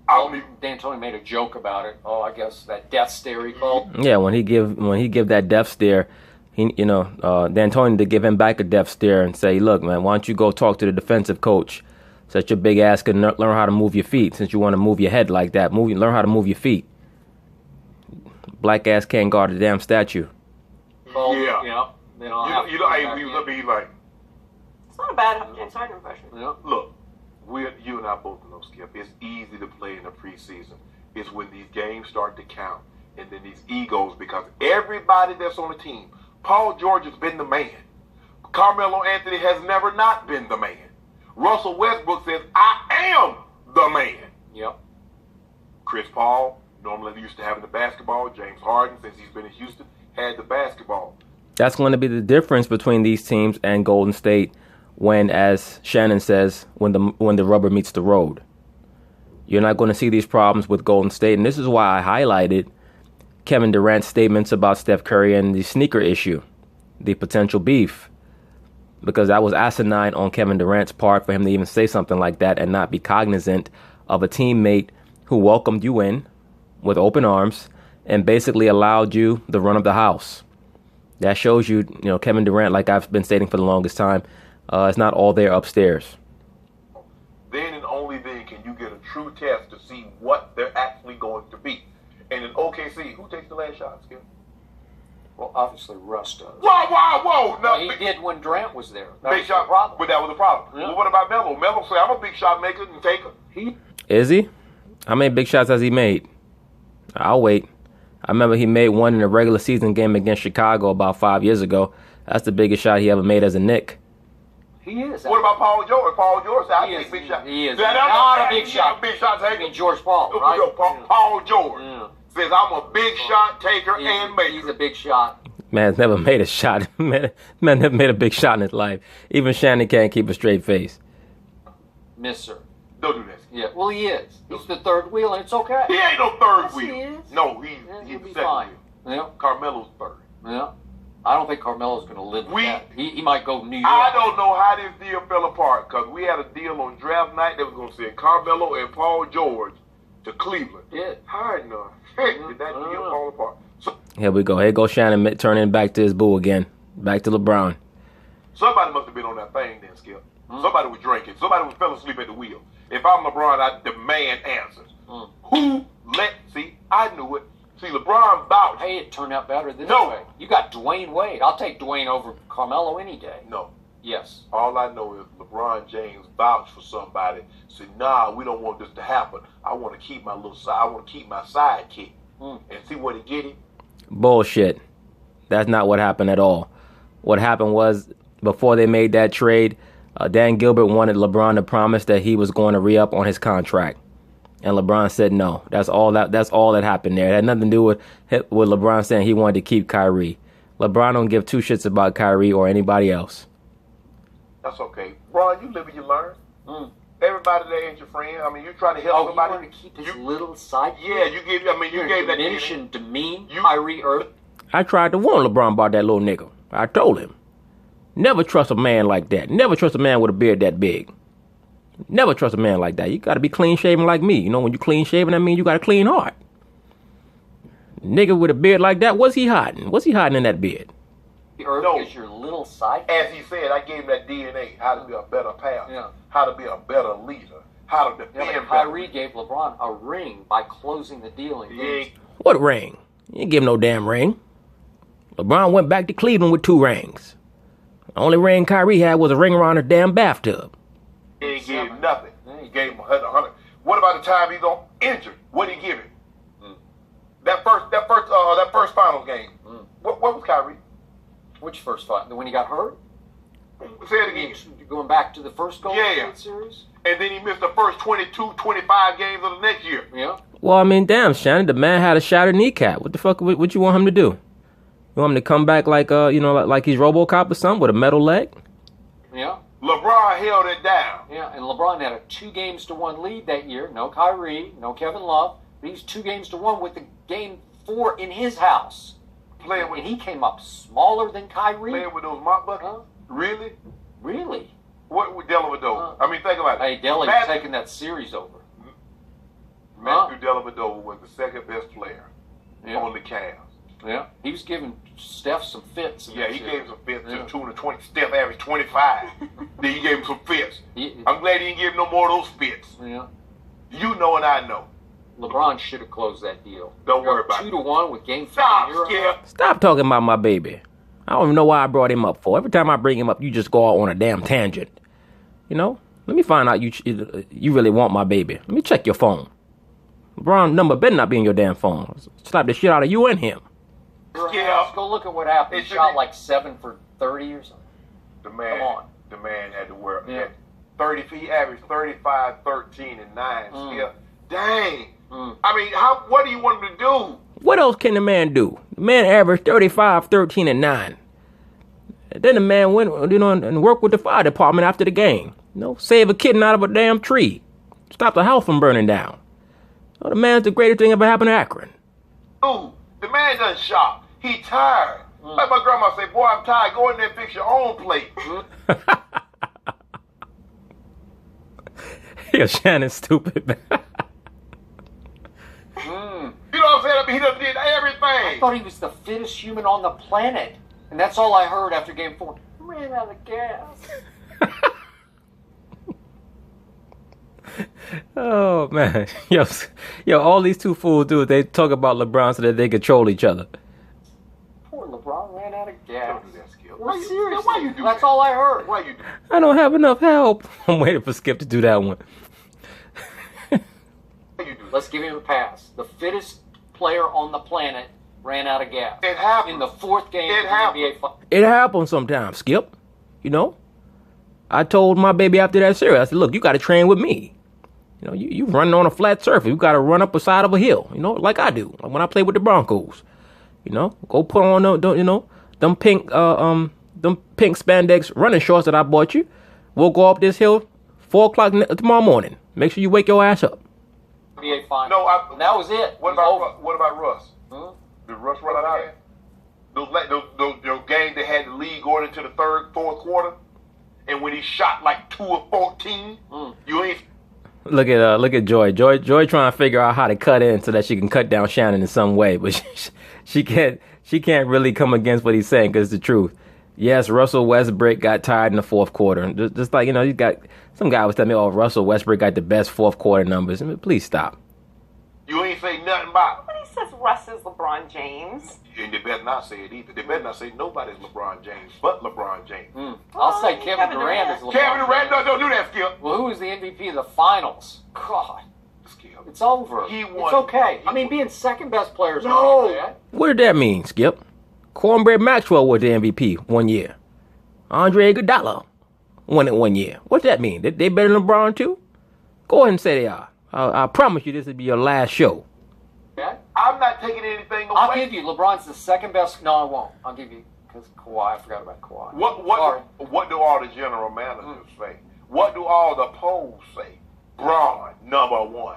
D'Antoni made a joke about it. Oh, I guess that death stare he called. Yeah, when he give that death stare, D'Antoni to give him back a death stare and say, look, man, why don't you go talk to the defensive coach? Such a big ass can learn how to move your feet. Since you want to move your head like that, learn how to move your feet. Black ass can't guard a damn statue. Well, yeah. They don't have he's like... It's not a bad James Harden impression. Yeah. Look, you and I both know, Skip, it's easy to play in the preseason. It's when these games start to count. And then these egos, because everybody that's on the team, Paul George has been the man. Carmelo Anthony has never not been the man. Russell Westbrook says, I am the man. Yep. Chris Paul, normally used to having the basketball. James Harden, since he's been in Houston, had the basketball. That's going to be the difference between these teams and Golden State when, as Shannon says, when the rubber meets the road. You're not going to see these problems with Golden State. And this is why I highlighted Kevin Durant's statements about Steph Curry and the sneaker issue, the potential beef. Because that was asinine on Kevin Durant's part for him to even say something like that and not be cognizant of a teammate who welcomed you in with open arms and basically allowed you the run of the house. That shows you, Kevin Durant, like I've been stating for the longest time, it's not all there upstairs. Then and only then can you get a true test to see what they're actually going to be. And in OKC, who takes the last shot, Skip? Well, obviously Russ does. Whoa! No, he did when Durant was there. That big was shot, the problem. but that was the problem. Yeah. Well, what about Melo? Melo said, I'm a big shot maker and taker. Is he? How many big shots has he made? I'll wait. I remember he made one in a regular season game against Chicago about 5 years ago. That's the biggest shot he ever made as a Knick. He is. What about Paul George? Paul George said, I take big shot. He is not not a big shot. Big shot taker. I mean, George Paul, right? Paul George says, I'm a big shot taker and maker. He's a big shot. Man's never made a shot. Man never made a big shot in his life. Even Shannon can't keep a straight face. Misser. Don't do that. Yeah, well, he is. He's the third wheel, and it's okay. He ain't no third Yes, wheel. he is. No, Yeah, he's he'll be second fine. wheel. Yeah. Carmelo's third. Yeah. I don't think Carmelo's going to live with that. He might go New York. I don't know how this deal fell apart because we had a deal on draft night that was going to send Carmelo and Paul George to Cleveland. Yeah. How in the heck did that deal fall apart? So, Here we go. Here goes Shannon turning back to his boo again. Back to LeBron. somebody must have been on that thing then, Skip. Somebody was drinking. Somebody was fell asleep at the wheel. If I'm LeBron, I demand answers. I knew it. See, LeBron vouched. Hey, it turned out better this No. way. You got Dwayne Wade. I'll take Dwayne over Carmelo any day. No. Yes. All I know is LeBron James vouched for somebody. Said, nah, we don't want this to happen. I want to keep my little side. I want to keep my sidekick. And see what he get him. Bullshit. That's not what happened at all. What happened was, before they made that trade, Dan Gilbert wanted LeBron to promise that he was going to re-up on his contract. And LeBron said no. That's all that happened there. It had nothing to do with LeBron saying he wanted to keep Kyrie. LeBron don't give two shits about Kyrie or anybody else. That's okay. Ron, you live and you learn. Everybody there ain't your friend. I mean, you try to help somebody. You want to keep his little side? Yeah, you gave that diminish and demean Kyrie Irving. I tried to warn LeBron about that little nigga. I told him, never trust a man like that. Never trust a man with a beard that big. Never trust a man like that. You got to be clean shaven like me. You know, when you clean shaven, that means you got a clean heart. Nigga with a beard like that, what's he hiding? What's he hiding in that beard? Irving is your little side. As he said, I gave him that DNA, how to be a better passer, how to be a better leader, how to defend better. Kyrie gave LeBron a ring by closing the deal. What ring? You ain't give him no damn ring. LeBron went back to Cleveland with 2 rings. The only ring Kyrie had was a ring around a damn bathtub. He ain't gave him nothing. He gave him 100. What about the time he got injured? What did he give him? That first finals game. first five? When he got hurt? Say it again. Going back to the first Golden Yeah. State series? And then he missed the first 22, 25 games of the next year. Yeah. Well, I mean, damn, Shannon, the man had a shattered kneecap. What the fuck? What you want him to do? You want him to come back like like he's RoboCop or something with a metal leg? Yeah. LeBron held it down. Yeah, and LeBron had a 2-1 lead that year. No Kyrie, no Kevin Love. But he's 2-1 with the game 4 in his house. Playing with, And he came up smaller than Kyrie. playing with those mop buckets? Huh? Really? Really? What with Dellavedova? I mean, think about it. Hey, Delly's Matthew- taking that series over. Matthew Dellavedova was the second best player Yeah. on the Cavs. Yeah. He was giving Steph some fits. in Yeah, that he series. gave him some fits to Yeah. the tune of 20. Steph averaged 25. Then he gave him some fits. He- I'm glad he didn't give him no more of those fits. Yeah. You know and I know. LeBron should have closed that deal. Don't You're worry about it. 2-1 with game 5. Stop, Skip. Stop talking about my baby. I don't even know why I brought him up for. Every time I bring him up, you just go out on a damn tangent. You know? Let me find out you really want my baby. Let me check your phone. LeBron number better not be in your damn phone. Slap the shit out of you and him. Let's go look at what happened. He shot like 7 for 30 or something. The man, Come on. the man had to wear. Yeah. 30. He averaged 35, 13, and 9. Skip. Dang. Mm. I mean, what do you want him to do? What else can the man do? The man averaged 35, 13, and 9. And then the man went, and worked with the fire department after the game. Save a kitten out of a damn tree. Stop the house from burning down. The man's the greatest thing ever happened to Akron. Dude, the man doesn't shop. He tired. Like my grandma say, boy, I'm tired. Go in there and fix your own plate. Yeah, Shannon's stupid, man. You know what I'm saying? I mean, he done did everything. I thought he was the fittest human on the planet. And that's all I heard after game 4. He ran out of gas. Oh, man. Yo, all these two fools do is they talk about LeBron so that they control each other. Poor LeBron ran out of gas. Don't do that, Skip. Well, seriously. Why you do That's that? all I heard. Why you do that? I don't have enough help. I'm waiting for Skip to do that one. Why you do that? Let's give him a pass. The fittest player on the planet ran out of gas. It happened. In the 4th game It of the happened. NBA Finals. It happens sometimes, Skip. I told my baby after that series, I said, look, you got to train with me. You running on a flat surface. You got to run up a side of a hill, like I do. Like when I play with the Broncos. Go put on them pink spandex running shorts that I bought you. We'll go up this hill 4 o'clock tomorrow morning. Make sure you wake your ass up. NBA Finals. No, that was it. What It was about Russ? over. Did Russ run out of gas? Those games that had the lead going into the third, fourth quarter, and when he shot like 2 of 14, you ain't. Look at Joy. Joy trying to figure out how to cut in so that she can cut down Shannon in some way, but she can't really come against what he's saying because it's the truth. Yes, Russell Westbrook got tired in the fourth quarter. Just like you got some guy was telling me, "Oh, Russell Westbrook got the best fourth quarter numbers." I mean, please stop. You ain't say nothing about Nobody says Russ is LeBron James. it. And they better not say it either. They better not say nobody's LeBron James but LeBron James. I'll say Oh, Kevin Kevin Durant is Durant. LeBron. Kevin Durant, James. don't do that, Skip. Well, who was the MVP of the finals? God, Skip. it's over. He It's won. okay. I mean, being second best player is No. not bad. What did that mean, Skip? Cornbread Maxwell was the MVP one year. Andre Iguodala won it one year. What's that mean? They better than LeBron too? Go ahead and say they are. I promise you this will be your last show. Okay? I'm not taking anything away. I'll give you LeBron's the second best. No, I won't. I'll give you because Kawhi. I forgot about Kawhi. Sorry. What do all the general managers say? What do all the polls say? Braun, number 1.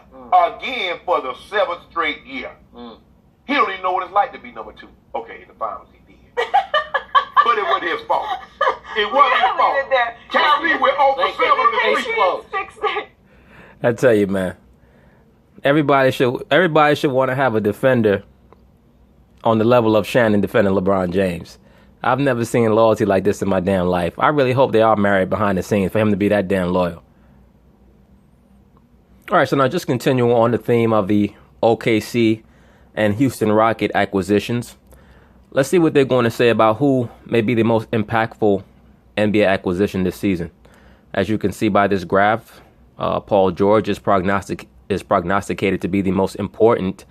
Again for the 7th straight year. He don't even know what it's like to be number 2. Okay, in the finals he did. But it wasn't his fault. It wasn't his fault. leave it there. Kyrie went 0 for 7 on the They three. explode. Fix it. I tell you, man. Everybody should want to have a defender on the level of Shannon defending LeBron James. I've never seen loyalty like this in my damn life. I really hope they are married behind the scenes for him to be that damn loyal. All right, so now just continuing on the theme of the OKC and Houston Rocket acquisitions. Let's see what they're going to say about who may be the most impactful NBA acquisition this season. As you can see by this graph, Paul George is prognosticated to be the most important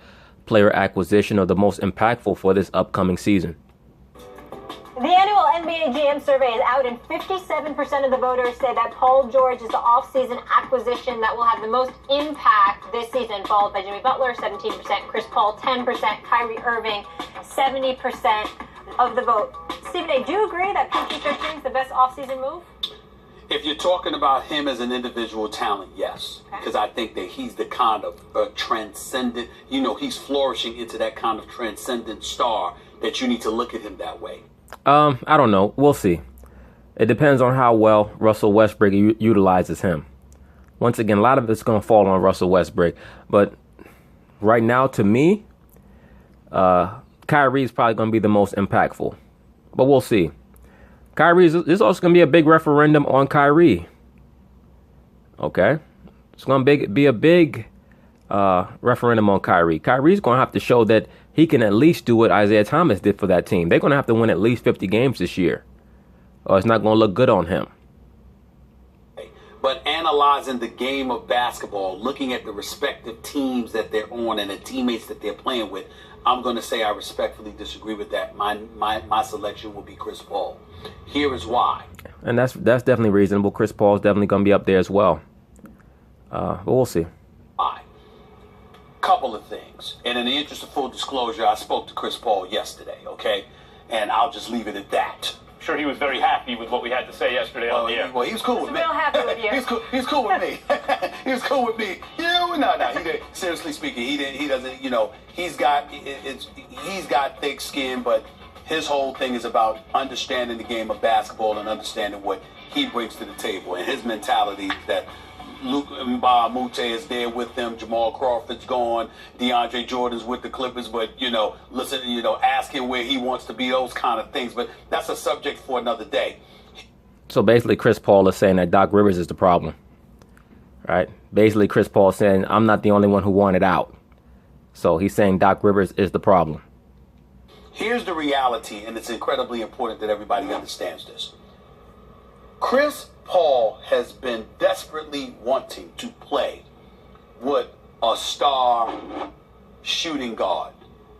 player acquisition or the most impactful for this upcoming season. The annual NBA NBA GM survey is out, and 57% of the voters say that Paul George is the offseason acquisition that will have the most impact this season, followed by Jimmy Butler, 17%, Chris Paul, 10%, Kyrie Irving, 70% of the vote. Stephen A., do you agree that PG-13 is the best offseason move? If you're talking about him as an individual talent, yes. Okay. Because I think that he's the kind of transcendent, he's flourishing into that kind of transcendent star that you need to look at him that way. I don't know. We'll see. It depends on how well Russell Westbrook utilizes him. Once again, a lot of it's going to fall on Russell Westbrook. But right now, to me, Kyrie is probably going to be the most impactful. But we'll see. There's also going to be a big referendum on Kyrie. Okay? It's going to be a big referendum on Kyrie. Kyrie's going to have to show that he can at least do what Isaiah Thomas did for that team. They're going to have to win at least 50 games this year, or it's not going to look good on him. But analyzing the game of basketball, looking at the respective teams that they're on and the teammates that they're playing with, I'm going to say I respectfully disagree with that. My selection will be Chris Paul. Here is why. And that's definitely reasonable. Chris Paul is definitely going to be up there as well. But we'll see. Why? Couple of things. And in the interest of full disclosure, I spoke to Chris Paul yesterday, okay? And I'll just leave it at that. I'm sure he was very happy with what we had to say yesterday on the air. Well, he was cool with me. Real happy with you. He's cool with me. He was cool with me. He didn't. Seriously speaking, he doesn't. He's got thick skin, but his whole thing is about understanding the game of basketball and understanding what he brings to the table, and his mentality that Luke Mbamute is there with them. Jamal Crawford's gone. DeAndre Jordan's with the Clippers. But, listen, ask him where he wants to be, those kind of things. But that's a subject for another day. So basically, Chris Paul is saying that Doc Rivers is the problem, right? Basically, Chris Paul is saying, I'm not the only one who wanted out. So he's saying Doc Rivers is the problem. Here's the reality, and it's incredibly important that everybody understands this. Chris Paul has been desperately wanting to play with a star shooting guard,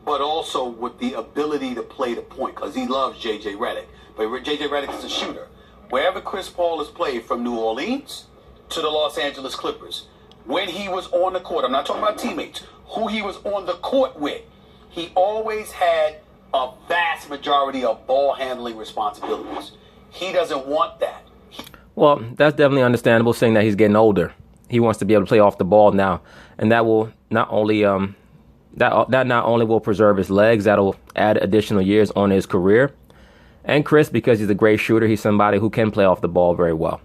but also with the ability to play the point, because he loves J.J. Redick. But J.J. Redick is a shooter. Wherever Chris Paul has played, from New Orleans to the Los Angeles Clippers, when he was on the court, I'm not talking about teammates, who he was on the court with, he always had a vast majority of ball handling responsibilities. He doesn't want that. Well, that's definitely understandable, seeing that he's getting older. He wants to be able to play off the ball now, and that will not only that not only will preserve his legs, that'll add additional years on his career. And Chris, because he's a great shooter, he's somebody who can play off the ball very well.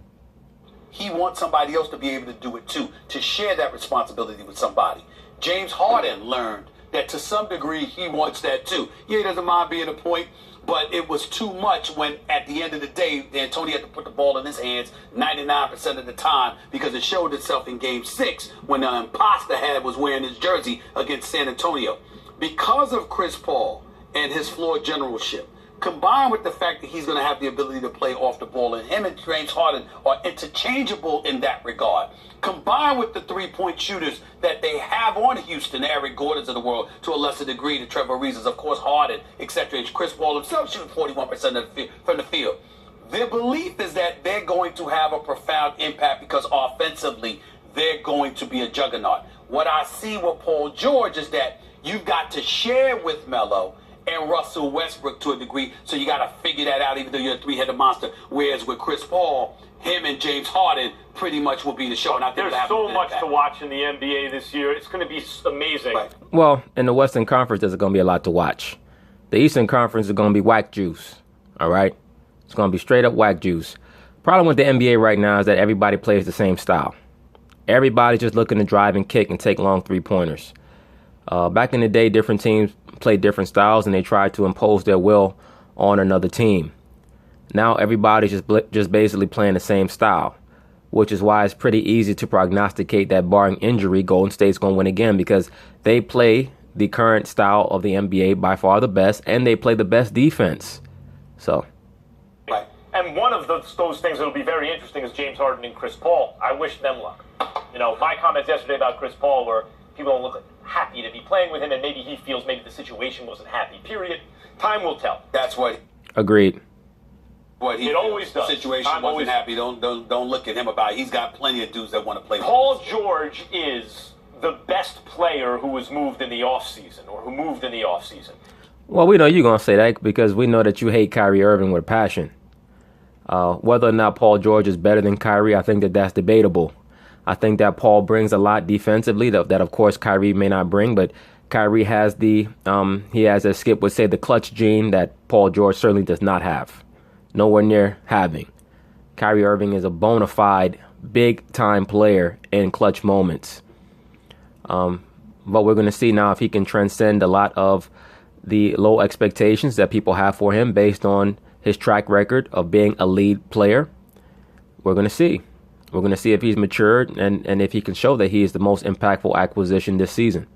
He wants somebody else to be able to do it too, to share that responsibility with somebody. James Harden learned that to some degree he wants that too. Yeah, he doesn't mind being a point, but it was too much when at the end of the day, D'Antoni had to put the ball in his hands 99% of the time, because it showed itself in Game 6 when the imposter was wearing his jersey against San Antonio. Because of Chris Paul and his floor generalship, combined with the fact that he's going to have the ability to play off the ball, and him and James Harden are interchangeable in that regard, combined with the three-point shooters that they have on Houston, the Eric Gordons of the world, to a lesser degree, the Trevor Ariza's, of course, Harden, etc. Chris Paul himself shooting 41% from the field. Their belief is that they're going to have a profound impact because offensively, they're going to be a juggernaut. What I see with Paul George is that you've got to share with Melo and Russell Westbrook to a degree, so you got to figure that out, even though you're a three-headed monster. Whereas with Chris Paul, him and James Harden pretty much will be the show. And I think there's so much to watch in the NBA this year. It's going to be amazing. Right. Well, in the Western Conference, there's going to be a lot to watch. The Eastern Conference is going to be whack juice, all right? It's going to be straight-up whack juice. Problem with the NBA right now is that everybody plays the same style. Everybody's just looking to drive and kick and take long three-pointers. Back in the day, different teams played different styles, and they tried to impose their will on another team. Now everybody's just basically playing the same style, which is why it's pretty easy to prognosticate that barring injury, Golden State's going to win again, because they play the current style of the NBA by far the best, and they play the best defense. So. Right. And one of those things that'll be very interesting is James Harden and Chris Paul. I wish them luck. My comments yesterday about Chris Paul were people don't look happy to be playing with him, and maybe he feels maybe the situation wasn't happy, period. Time will tell. That's what. Agreed. What he It always does. Situation I'm wasn't always happy. Don't look at him about it. He's got plenty of dudes that want to play with him. Paul George is the best player who was moved in the offseason or who moved in the offseason. Well, we know you're going to say that because we know that you hate Kyrie Irving with passion. Whether or not Paul George is better than Kyrie, I think that that's debatable. I think that Paul brings a lot defensively that of course Kyrie may not bring, but Kyrie has he has, as Skip would say, the clutch gene that Paul George certainly does not have. Nowhere near having. Kyrie Irving is a bona fide big-time player in clutch moments. But we're going to see now if he can transcend a lot of the low expectations that people have for him based on his track record of being a lead player. We're going to see. We're going to see if he's matured and if he can show that he is the most impactful acquisition this season.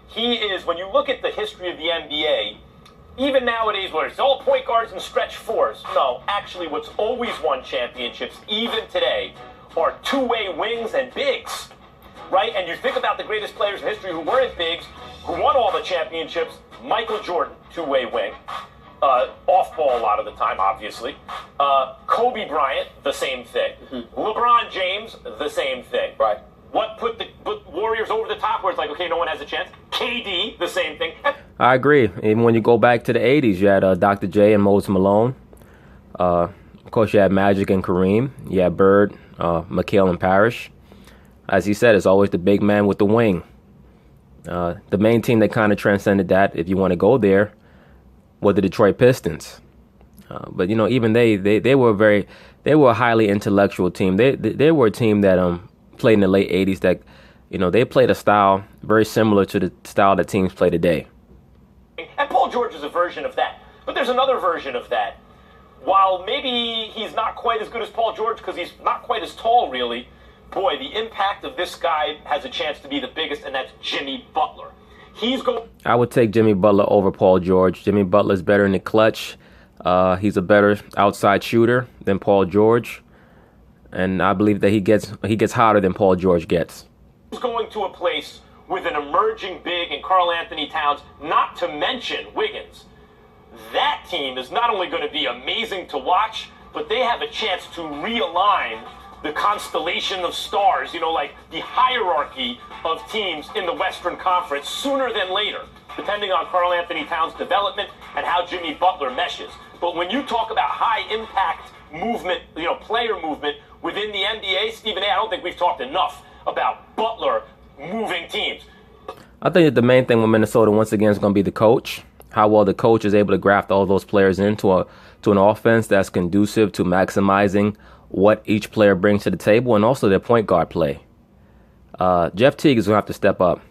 He is, when you look at the history of the NBA, even nowadays where it's all point guards and stretch fours, no, actually what's always won championships, even today, are two-way wings and bigs, right? And you think about the greatest players in history who weren't bigs, who won all the championships. Michael Jordan, two-way wing, off-ball a lot of the time, obviously. Kobe Bryant, the same thing. Mm-hmm. LeBron James, the same thing. Right. What put the Warriors over the top where it's like, okay, no one has a chance? KD, the same thing. I agree. Even when you go back to the 80s, you had Dr. J and Moses Malone. Of course, you had Magic and Kareem. You had Bird, McHale, and Parrish. As he said, it's always the big man with the wing. The main team that kind of transcended that, if you want to go there, were the Detroit Pistons. But you know, even they were a highly intellectual team. They were a team that played in the late 80s that, you know, they played a style very similar to the style that teams play today. And Paul George is a version of that. But there's another version of that. While maybe he's not quite as good as Paul George because he's not quite as tall, really, boy, the impact of this guy has a chance to be the biggest, and that's Jimmy Butler. I would take Jimmy Butler over Paul George. Jimmy Butler's better in the clutch. He's a better outside shooter than Paul George. And I believe that he gets hotter than Paul George gets. He's going to a place with an emerging big in Karl Anthony Towns, not to mention Wiggins. That team is not only going to be amazing to watch, but they have a chance to realign the constellation of stars, you know, like the hierarchy of teams in the Western Conference sooner than later, depending on Karl Anthony Towns' development and how Jimmy Butler meshes. But when you talk about high impact movement, you know, player movement within the NBA, Stephen A., I don't think we've talked enough about Butler moving teams. I think that the main thing with Minnesota, once again, is going to be the coach. How well the coach is able to graft all those players into an offense that's conducive to maximizing what each player brings to the table and also their point guard play. Jeff Teague is going to have to step up.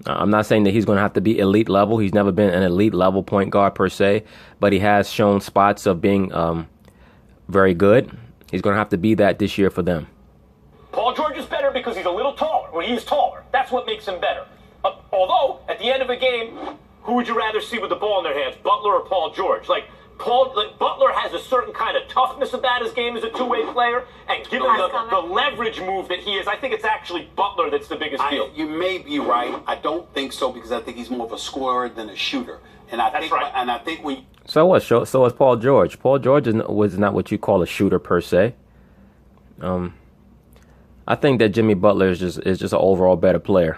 I'm not saying that he's going to have to be elite level. He's never been an elite level point guard per se, but he has shown spots of being very good. He's going to have to be that this year for them. Paul George is better because he's a little taller. Well, he's taller. That's what makes him better. Although, at the end of a game, who would you rather see with the ball in their hands, Butler or Paul George? Butler has a certain kind of toughness about his game as a two-way player, and given the leverage move that he is, I think it's actually Butler that's the biggest deal. You may be right. I don't think so because I think he's more of a scorer than a shooter. And I think when. So what? So is Paul George. Paul George was not what you call a shooter per se. I think that Jimmy Butler is just an overall better player.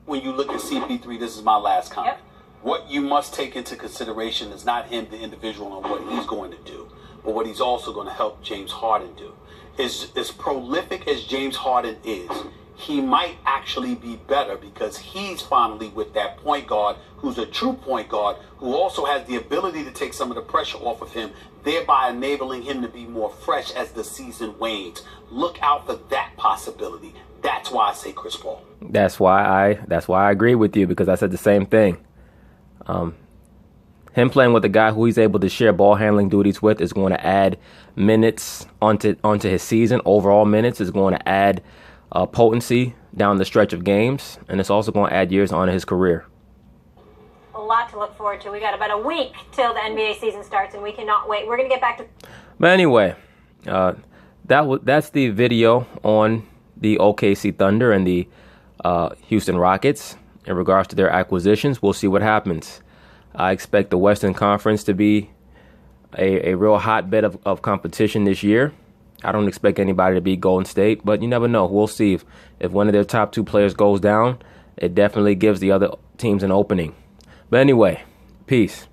When you look at CP3, this is my last comment. Yep. What you must take into consideration is not him, the individual, and what he's going to do, but what he's also going to help James Harden do. As prolific as James Harden is, he might actually be better because he's finally with that point guard who's a true point guard who also has the ability to take some of the pressure off of him, thereby enabling him to be more fresh as the season wanes. Look out for that possibility. That's why I say Chris Paul. That's why I agree with you, because I said the same thing. Him playing with a guy who he's able to share ball handling duties with is going to add minutes onto his season. Overall minutes is going to add potency down the stretch of games, and it's also going to add years onto his career. A lot to look forward to. We got about a week till the NBA season starts, and we cannot wait. We're going to get back to. But anyway, that's the video on the OKC Thunder and the Houston Rockets in regards to their acquisitions. We'll see what happens. I expect the Western Conference to be a real hotbed of competition this year. I don't expect anybody to beat Golden State, but you never know. We'll see if one of their top 2 players goes down. It definitely gives the other teams an opening. But anyway, peace.